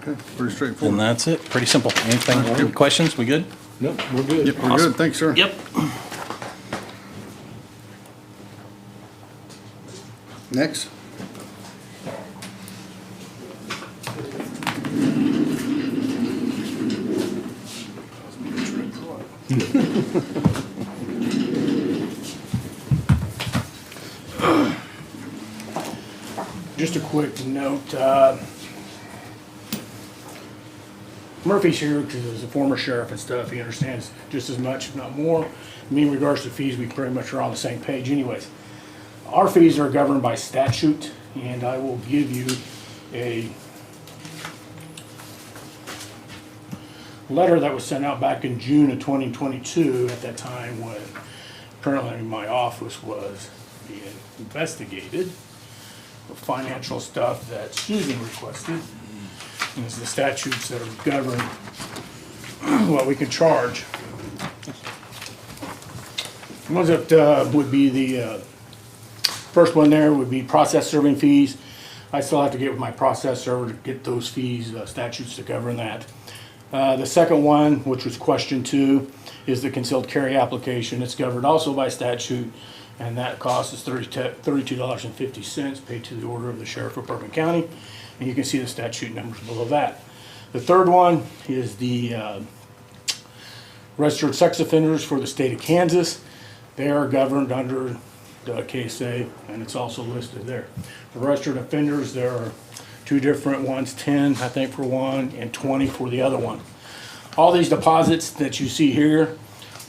Okay, pretty straightforward. And that's it. Pretty simple. Anything, any questions? We good? Nope, we're good. Yep, we're good. Thanks, sir. Yep. Next. Just a quick note, Murphy's here because he's a former sheriff and stuff. He understands just as much, if not more. I mean, in regards to fees, we pretty much are on the same page anyways. Our fees are governed by statute, and I will give you a letter that was sent out back in June of 2022, at that time when currently my office was being investigated for financial stuff that Susan requested. And it's the statutes that govern what we can charge. The ones that would be the first one there would be process serving fees. I still have to get with my process server to get those fees, statutes to govern that. The second one, which was question 2, is the concealed carry application. It's governed also by statute, and that cost is $32.50 paid to the order of the sheriff of Bourbon County. And you can see the statute numbers below that. The third one is the registered sex offenders for the state of Kansas. They are governed under the KSA, and it's also listed there. For registered offenders, there are 2 different ones, 10 I think for one and 20 for the other one. All these deposits that you see here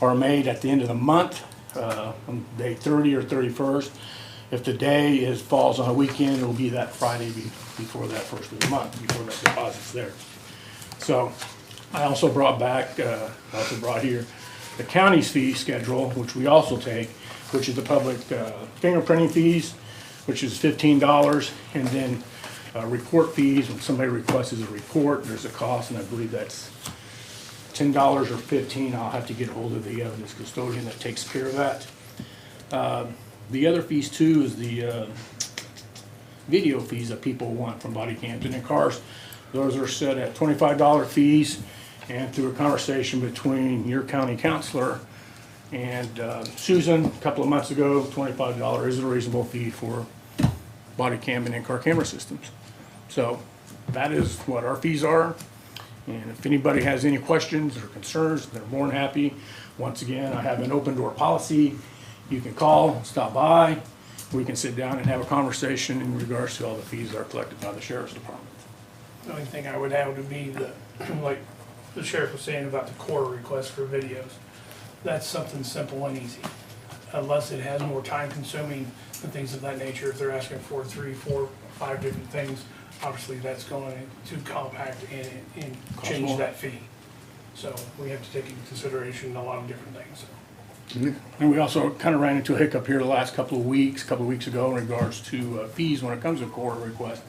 are made at the end of the month, on day 30 or 31st. If the day falls on a weekend, it'll be that Friday before that first of the month, before that deposit's there. So I also brought here the county's fee schedule, which we also take, which is the public fingerprinting fees, which is $15, and then report fees. When somebody requests a report, there's a cost, and I believe that's $10 or $15. I'll have to get hold of the evidence custodian that takes care of that. The other fees too is the video fees that people want from body cams and in cars. Those are set at $25 fees, and through a conversation between your county counselor and Susan a couple of months ago, $25 is a reasonable fee for body cam and in-car camera systems. So that is what our fees are. And if anybody has any questions or concerns, they're more than happy. Once again, I have an open door policy. You can call, stop by. We can sit down and have a conversation in regards to all the fees that are collected by the sheriff's department. The only thing I would add would be like the sheriff was saying about the core request for videos. That's something simple and easy. Unless it has more time consuming and things of that nature, if they're asking for 3, 4, 5 different things, obviously that's going to compact and change that fee. So we have to take into consideration a lot of different things. And we also kind of ran into a hiccup here the last couple of weeks ago in regards to fees when it comes to core request.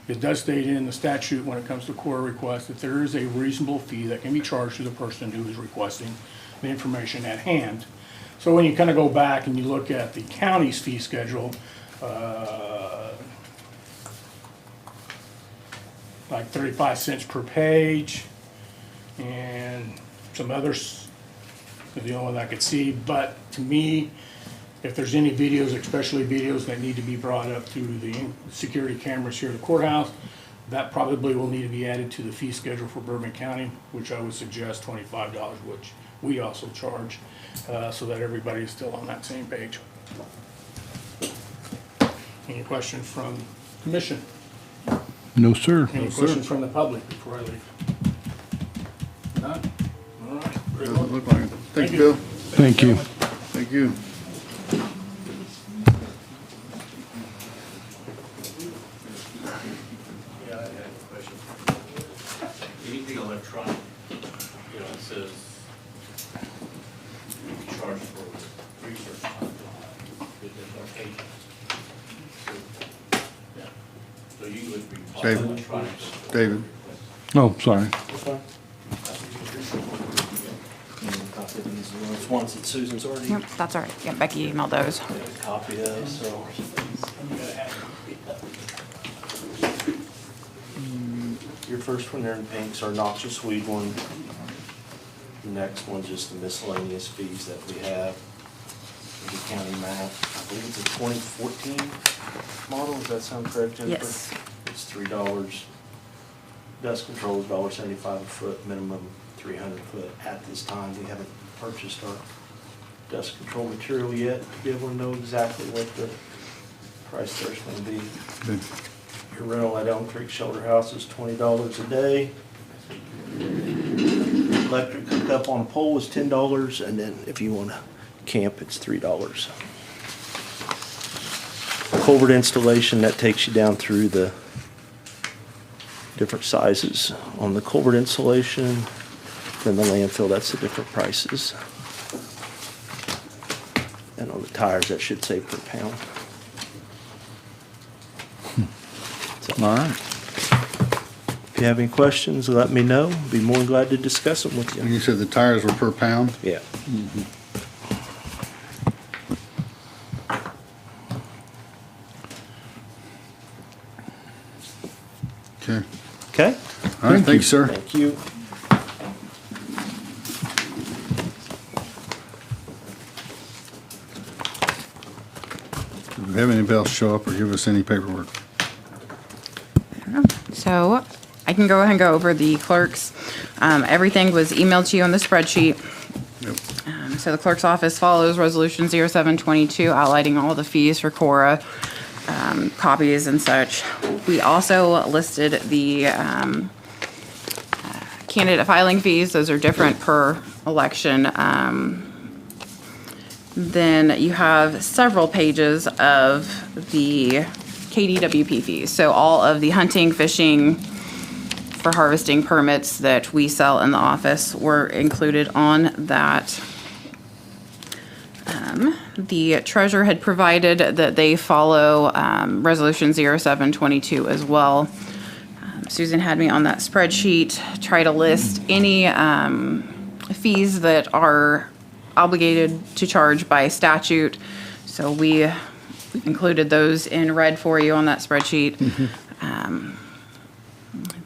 It does state in the statute when it comes to core request that there is a reasonable fee that can be charged to the person who is requesting the information at hand. So when you kind of go back and you look at the county's fee schedule, like 35 cents per page, and some others, the only one I could see. But to me, if there's any videos, especially videos that need to be brought up through the security cameras here at the courthouse, that probably will need to be added to the fee schedule for Bourbon County, which I would suggest $25, which we also charge, so that everybody is still on that same page. Any questions from commission? No, sir. Any questions from the public before I leave? None? All right. Very well. Doesn't look like it. Thank you, Bill. Thank you. Thank you. Yeah, I had a question. Anything electronic, you know, it says charge for research time with the location. So, yeah. So you would be David. electronic. David. Oh, sorry. Ones that Susan's already Yep, that's all right. Yeah, Becky emailed those. got a copy of, so. Your first one there in pink's our noxious weed one. The next one's just the miscellaneous fees that we have. The county map, I believe it's a 2014 model, does that sound correct, Jennifer? Yes. It's $3. Dust control is $1.75 a foot, minimum 300 a foot. At this time, we haven't purchased our dust control material yet to be able to know exactly what the price there's gonna be. Good. Your rental at Elm Creek Shelter House is $20 a day. Electric hookup on a pole is $10, and then if you wanna camp, it's $3. Culvert installation, that takes you down through the different sizes. On the culvert installation, then the landfill, that's the different prices. And on the tires, that should say per pound. All right. If you have any questions, let me know. Be more than glad to discuss them with you. You said the tires were per pound? Yeah. Okay. Okay? All right, thanks, sir. Thank you. Do we have anybody else show up or give us any paperwork? So I can go ahead and go over the clerks. Everything was emailed to you on the spreadsheet. So the clerk's office follows Resolution 0722 outlining all the fees for Cora, copies and such. We also listed the candidate filing fees. Those are different per election. Then you have several pages of the KDWP fees. So all of the hunting, fishing, for harvesting permits that we sell in the office were included on that. The treasurer had provided that they follow Resolution 0722 as well. Susan had me on that spreadsheet, try to list any fees that are obligated to charge by statute. So we included those in red for you on that spreadsheet.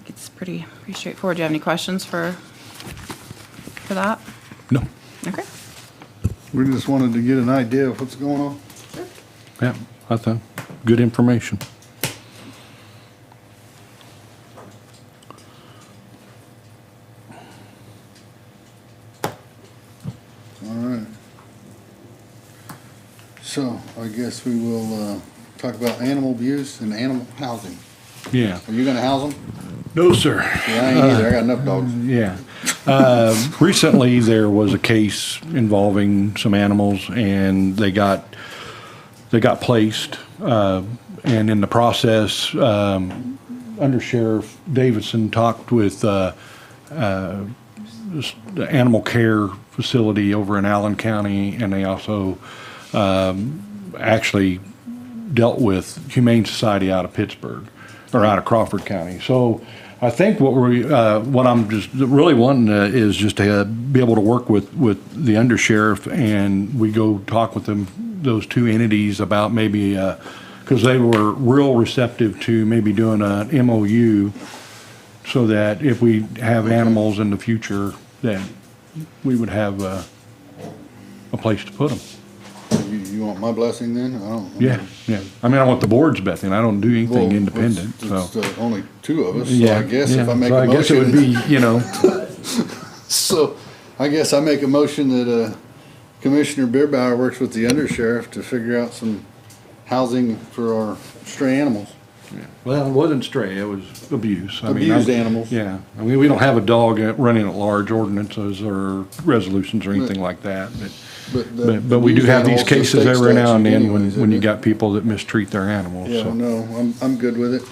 It's pretty straightforward. Do you have any questions for that? No. Okay. We just wanted to get an idea of what's going on. Yeah, I thought, good information. All right. So I guess we will talk about animal abuse and animal housing. Yeah. Are you gonna house them? No, sir. Yeah, I ain't either. I got enough dogs. Yeah. Recently, there was a case involving some animals, and they got placed. And in the process, Under Sheriff Davidson talked with the animal care facility over in Allen County, and they also actually dealt with Humane Society out of Pittsburgh, or out of Crawford County. So I think what I'm just really wanting is just to be able to work with the undersheriff, and we go talk with those two entities about maybe, because they were real receptive to maybe doing an MOU, so that if we have animals in the future, that we would have a place to put them. You want my blessing then? I don't. Yeah. I mean, I want the board's blessing. I don't do anything Well, independent, so. It's only two of us, so Yeah, I guess if yeah. I make So a I guess it motion. would be, So I guess I make a motion that Commissioner Beerbauer works with the undersheriff to figure out some housing for our stray animals. Well, it wasn't stray, it was abuse. I mean, Abused animals. Yeah, I mean, we don't have a dog running at large ordinances or resolutions or anything like that, but we do abused have these animals, the cases state every now and statute then anyways, when you isn't it? got people that mistreat their animals, Yeah, so. no, I'm good with it.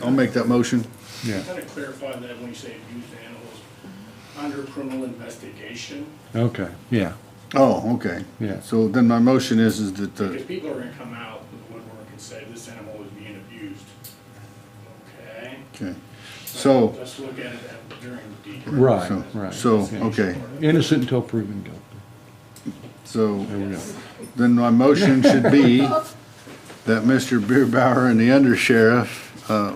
I'll make that motion. Yeah. Kind of clarify that when you say abused animals, under criminal investigation, Okay, yeah, Oh, okay. Yeah. So then my motion is that because people are gonna come out with the woodwork and say this animal is being abused. Okay? Okay. So, Let's look at it during the deed. Right, So- right. so, Yeah. okay. Innocent until proven guilty. so There we go. then my motion should be that Mr. Beerbauer and the undersheriff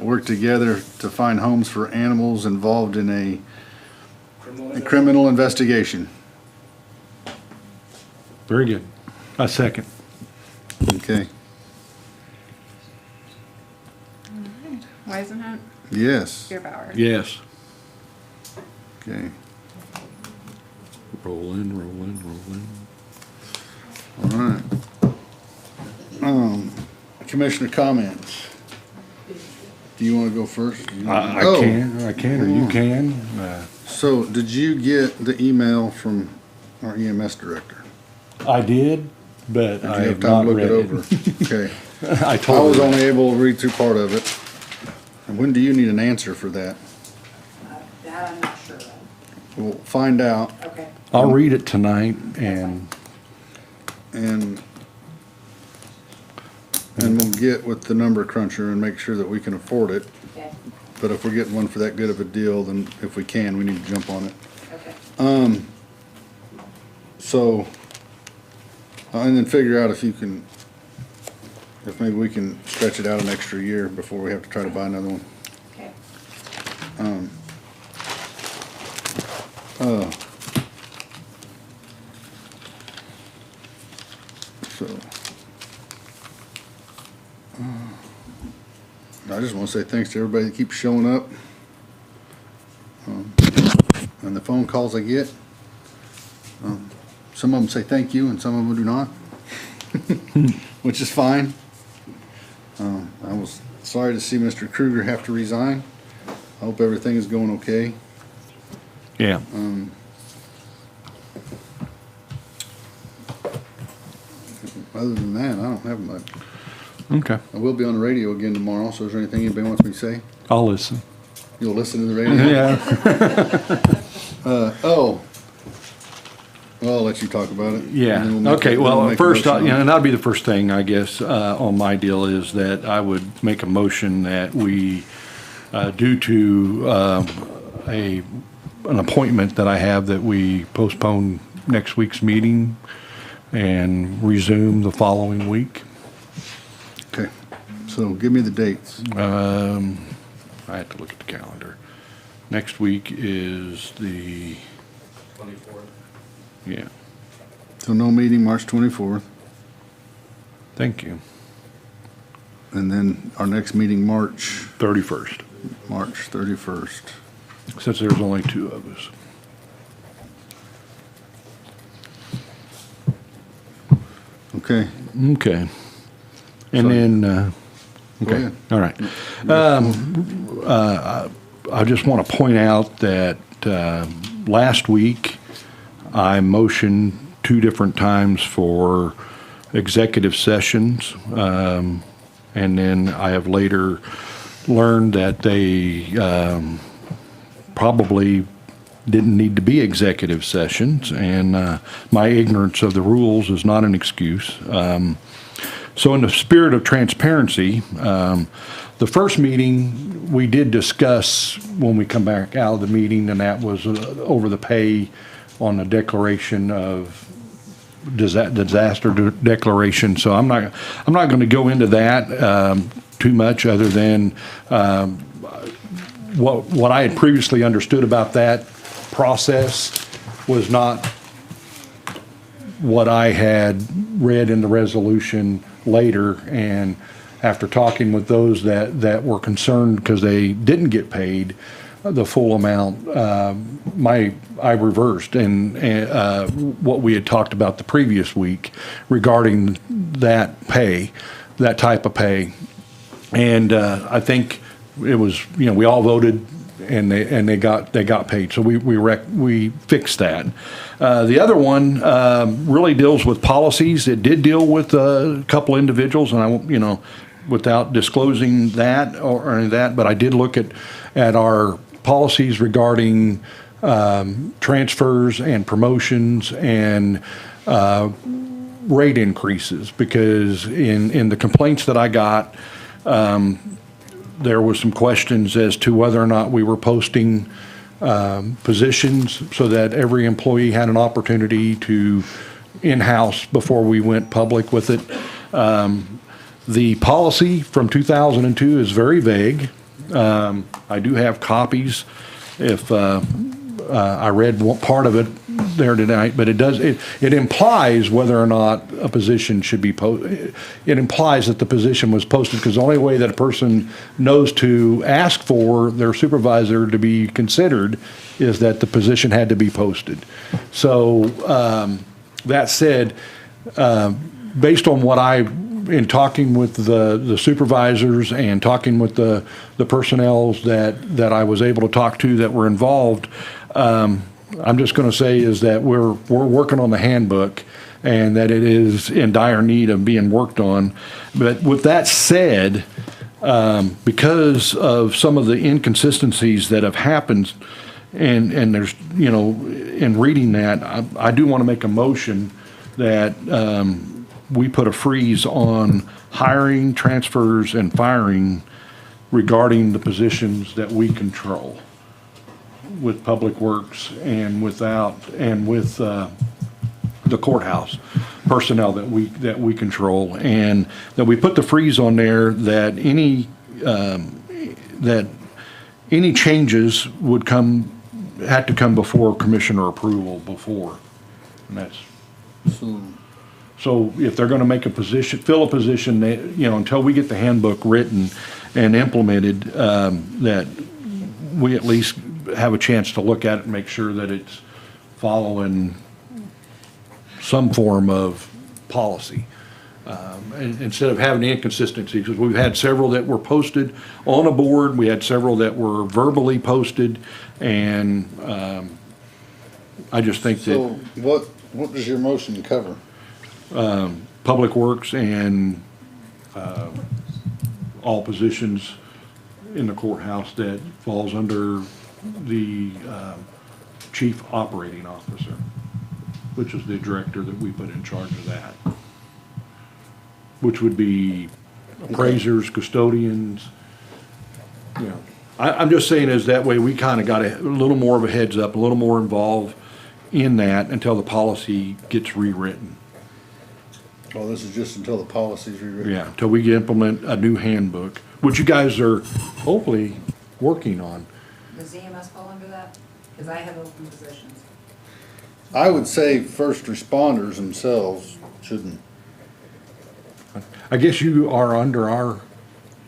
work together to find homes for animals involved in a criminal investigation. Very good. A second. Okay. Weisenhunt, Yes. Beerbauer. Yes. Okay. Rolling, rolling, rolling. All right. Commissioner comments. Do you want to go first? I Oh, can, or you can. So, did you get the email from our EMS director? I did, but Did you I have have time not to look read it it. over? Okay. I I told was her. only able to read through part of it. And when do you need an answer for that? That I'm not sure of. We'll find out Okay. I'll read it tonight and and we'll get with the number cruncher and make sure that we can afford it. Okay. But if we're getting one for that good of a deal, then if we can, we need to jump on it. Okay. So, and then figure out if you can, if maybe we can stretch it out an extra year before we have to try to buy another one. Okay. So, I just want to say thanks to everybody that keeps showing up. And the phone calls I get. Some of them say thank you and some of them do not, which is fine. I was sorry to see Mr. Kruger have to resign. I hope everything is going okay. yeah. Other than that, I don't have much. Okay. I will be on the radio again tomorrow, so is there anything anybody wants me to say? I'll listen. You'll listen to the radio? Yeah. Oh. Well, I'll let you talk about it. and then Yeah, we'll make okay, a- then we'll well, make a first, motion on it. and that'd be the first thing, I guess, on my deal is that I would make a motion that we, due to, an appointment that I have, that we postpone next week's meeting and resume the following week. Okay, so give me the dates. I have to look at the calendar. Next week is the, 24th. yeah, So no meeting March 24th, thank you, and then our next meeting March 31st, 31st. since there's only two of us. Okay, Okay. And then, Go okay, ahead. all right. I just want to point out that last week, I motioned 2 different times for executive sessions. And then I have later learned that they probably didn't need to be executive sessions. And my ignorance of the rules is not an excuse. So in the spirit of transparency, the first meeting, we did discuss when we come back out of the meeting, and that was over the pay on the declaration of disaster declaration. So I'm not going to go into that too much, other than what I had previously understood about that process was not what I had read in the resolution later. And after talking with those that were concerned because they didn't get paid the full amount, I reversed and what we had talked about the previous week regarding that pay, that type of pay. And I think it was, we all voted and they got paid. So we fixed that. The other one really deals with policies. It did deal with a couple individuals, and I won't, without disclosing that or any of that, but I did look at our policies regarding transfers and promotions and rate increases, because in the complaints that I got, there was some questions as to whether or not we were posting positions so that every employee had an opportunity to in-house before we went public with it. The policy from 2002 is very vague. I do have copies if I read part of it there tonight, but it implies whether or not a position should be posted. It implies that the position was posted, because the only way that a person knows to ask for their supervisor to be considered is that the position had to be posted. So that said, based on what in talking with the supervisors and talking with the personnels that I was able to talk to that were involved, I'm just going to say is that we're working on the handbook, and that it is in dire need of being worked on. But with that said, because of some of the inconsistencies that have happened, and there's, in reading that, I do want to make a motion that we put a freeze on hiring, transfers, and firing regarding the positions that we control with Public Works and with the courthouse personnel that we control, and that we put the freeze on there that any changes had to come before commissioner approval before, and that's. So if they're gonna make fill a position, until we get the handbook written and implemented, that we at least have a chance to look at it and make sure that it's following some form of policy. Instead of having inconsistencies, because we've had several that were posted on a board, we had several that were verbally posted, and I just think So what does your motion cover? Public Works and all positions in the courthouse that falls under the chief operating officer, which is the director that we put in charge of that, which would be appraisers, custodians. I'm just saying is that way we kind of got a little more of a heads up, a little more involved in that until the policy gets rewritten. Well, this is just until the policy's rewritten. Yeah, until we implement a new handbook, which you guys are hopefully working on. Does EMS fall under that? Because I have open positions. I would say first responders themselves shouldn't. I guess you are under our,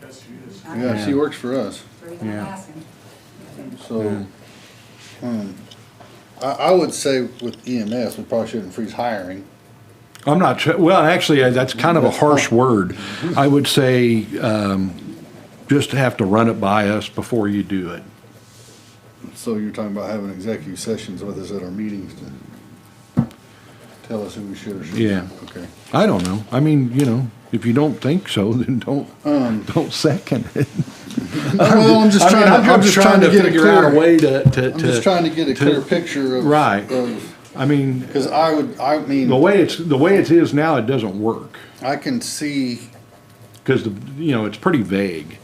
Yes, she is. Yeah, she works for us. yeah. So, I would say with EMS, we probably shouldn't freeze hiring. I'm not sure, well, actually, that's kind of a harsh word. I would say, just have to run it by us before you do it. So you're talking about having executive sessions with us at our meetings to tell us who we should or shouldn't? Yeah. Okay. I don't know. I mean, if you don't think so, then don't second it. Well, I'm just trying to get figure out a way to. I'm just trying to get a clear picture of. Right. I mean. Because I mean. The way it is now, it doesn't work. I can see. Because it's pretty vague.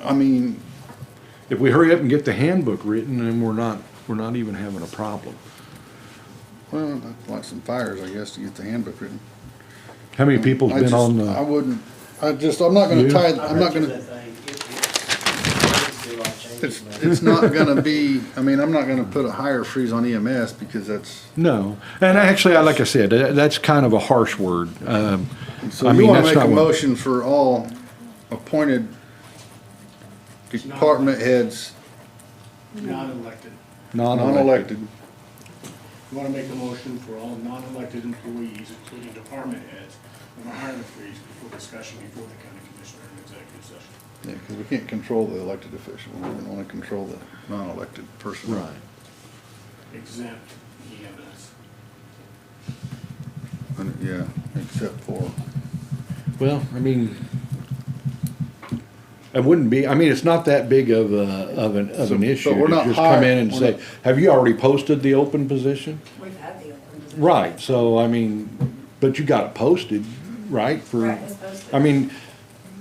I mean. If we hurry up and get the handbook written, then we're not even having a problem. Well, I'd like some fires, I guess, to get the handbook written. How many people's been on the? I'm not gonna tie, I'm not gonna. It's not gonna be, I'm not gonna put a hire freeze on EMS because that's. No, and actually, like I said, that's kind of a harsh word. So you wanna make a motion for all appointed department heads. Non-elected. Non-elected. You want to make a motion for all non-elected employees, including department heads, on a hiring freeze before discussion before the county commissioner in executive session. Yeah, because we can't control the elected official, we can only control the non-elected person. Right. Exempt EMS. Yeah, except for. Well, it wouldn't be, it's not that big of an issue we're to not just come in and we're say, not- have you already posted the open position? We've had the open position. Right, so, but you got it posted, right, for, Right, it's posted. m-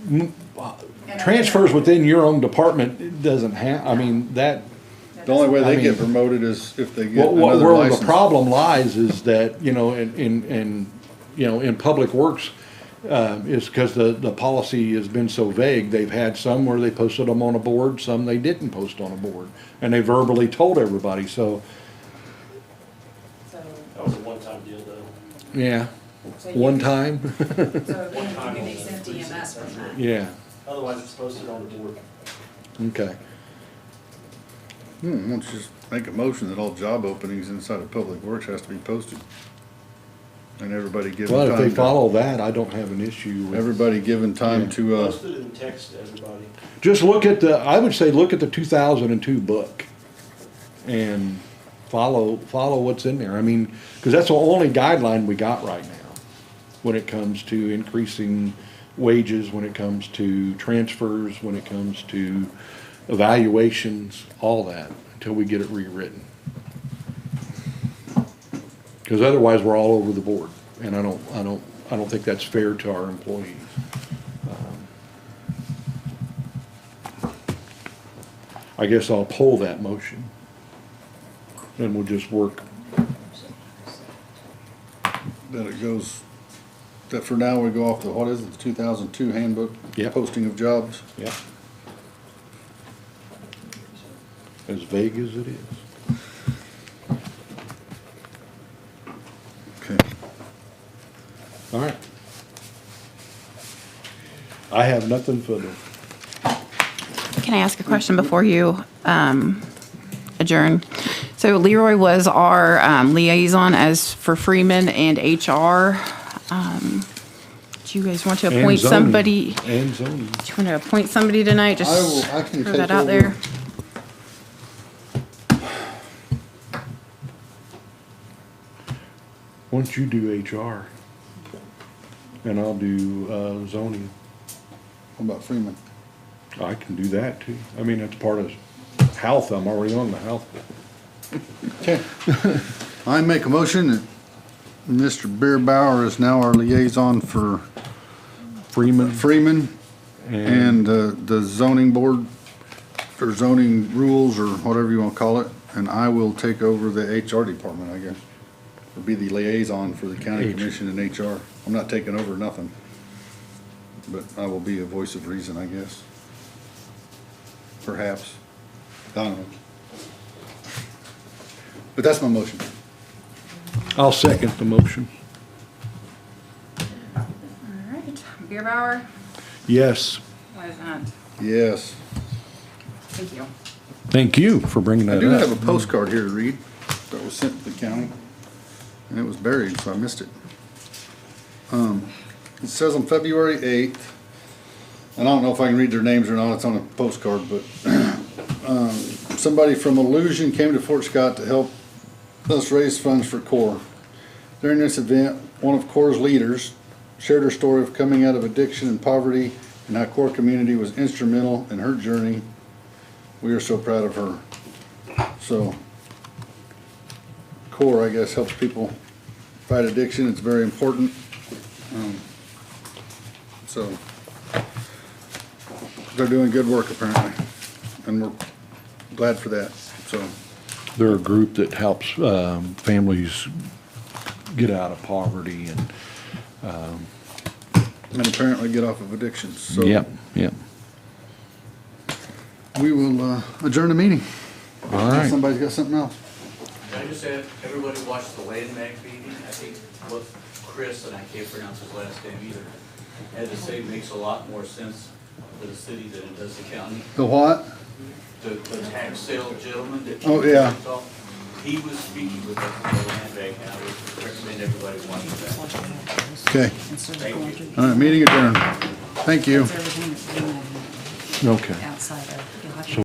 And transfers within your own department, it doesn't I mean, that, The only way I they get mean, promoted is if they get What, another where license. the problem lies is that, you know, in public works, is because the policy has been so vague. They've had some where they posted them on a board, some they didn't post on a board. And they verbally told everybody, so, That was a one-time deal though. yeah, So one time, So then you can exempt EMS from that. yeah, Otherwise, it's posted on the board. okay. Why don't you just make a motion that all job openings inside of Public Works has to be posted? And everybody given Well, if time they to, follow that, I don't have an issue with. everybody given time Yeah. to, Post it in text to everybody. Just look at I would say look at the 2002 book and follow what's in there. I mean, because that's the only guideline we got right now when it comes to increasing wages, when it comes to transfers, when it comes to evaluations, all that, until we get it rewritten. Because otherwise, we're all over the board, and I don't think that's fair to our employees. I guess I'll pull that motion. And we'll just work. that it goes, that for now we go off the, what is it, the 2002 handbook? Yep. Posting of jobs. Yep. As vague as it is. Okay. All right. I have nothing further. Can I ask a question before you adjourn? So Leroy was our liaison as for Freeman and HR. Do you guys want to And appoint zoning. somebody? And zoning. Do you want to appoint somebody tonight? Just I can throw take that out over. there. Why don't you do HR? And I'll do zoning. What about Freeman? I can do that too. I mean, that's part of health. I'm already on the health. Okay. I make a motion that Mr. Beerbauer is now our liaison for Freeman and the zoning board, or zoning rules, or whatever you want to call it, and I will take over the HR department, I guess. Or be the liaison for the county commission and HR. I'm not taking over nothing, but I will be a voice of reason, I guess. Perhaps. I don't know. But that's my motion. I'll second the motion. All right, Beerbauer, Yes. Wizant, Yes. thank you. Thank you for bringing I that do up. have a postcard here to read that was sent to the county, and it was buried, so I missed it. It says on February 8th, and I don't know if I can read their names or not, it's on a postcard, but somebody from Illusion came to Fort Scott to help us raise funds for CORE. During this event, one of CORE's leaders shared her story of coming out of addiction and poverty and how CORE community was instrumental in her journey. We are so proud of her. So, CORE, I guess, helps people fight addiction. It's very important. So, they're doing good work apparently, and we're glad for that, so. They're a group that helps families get out of poverty and. And apparently get off of addictions, so. Yep, yep. We will adjourn the meeting. All Unless right. somebody's got something else. Can I just add, everybody watched the land bank meeting? I think what Chris, and I can't pronounce his last name either, had to say makes a lot more sense for the city than it does the county. The what? The tax sale gentleman that. Oh, yeah. He was speaking with us at the land bank, and I would recommend everybody watch that. Okay. Thank you. All right, meeting adjourned. Thank you. That's everything that's been Okay. outside of.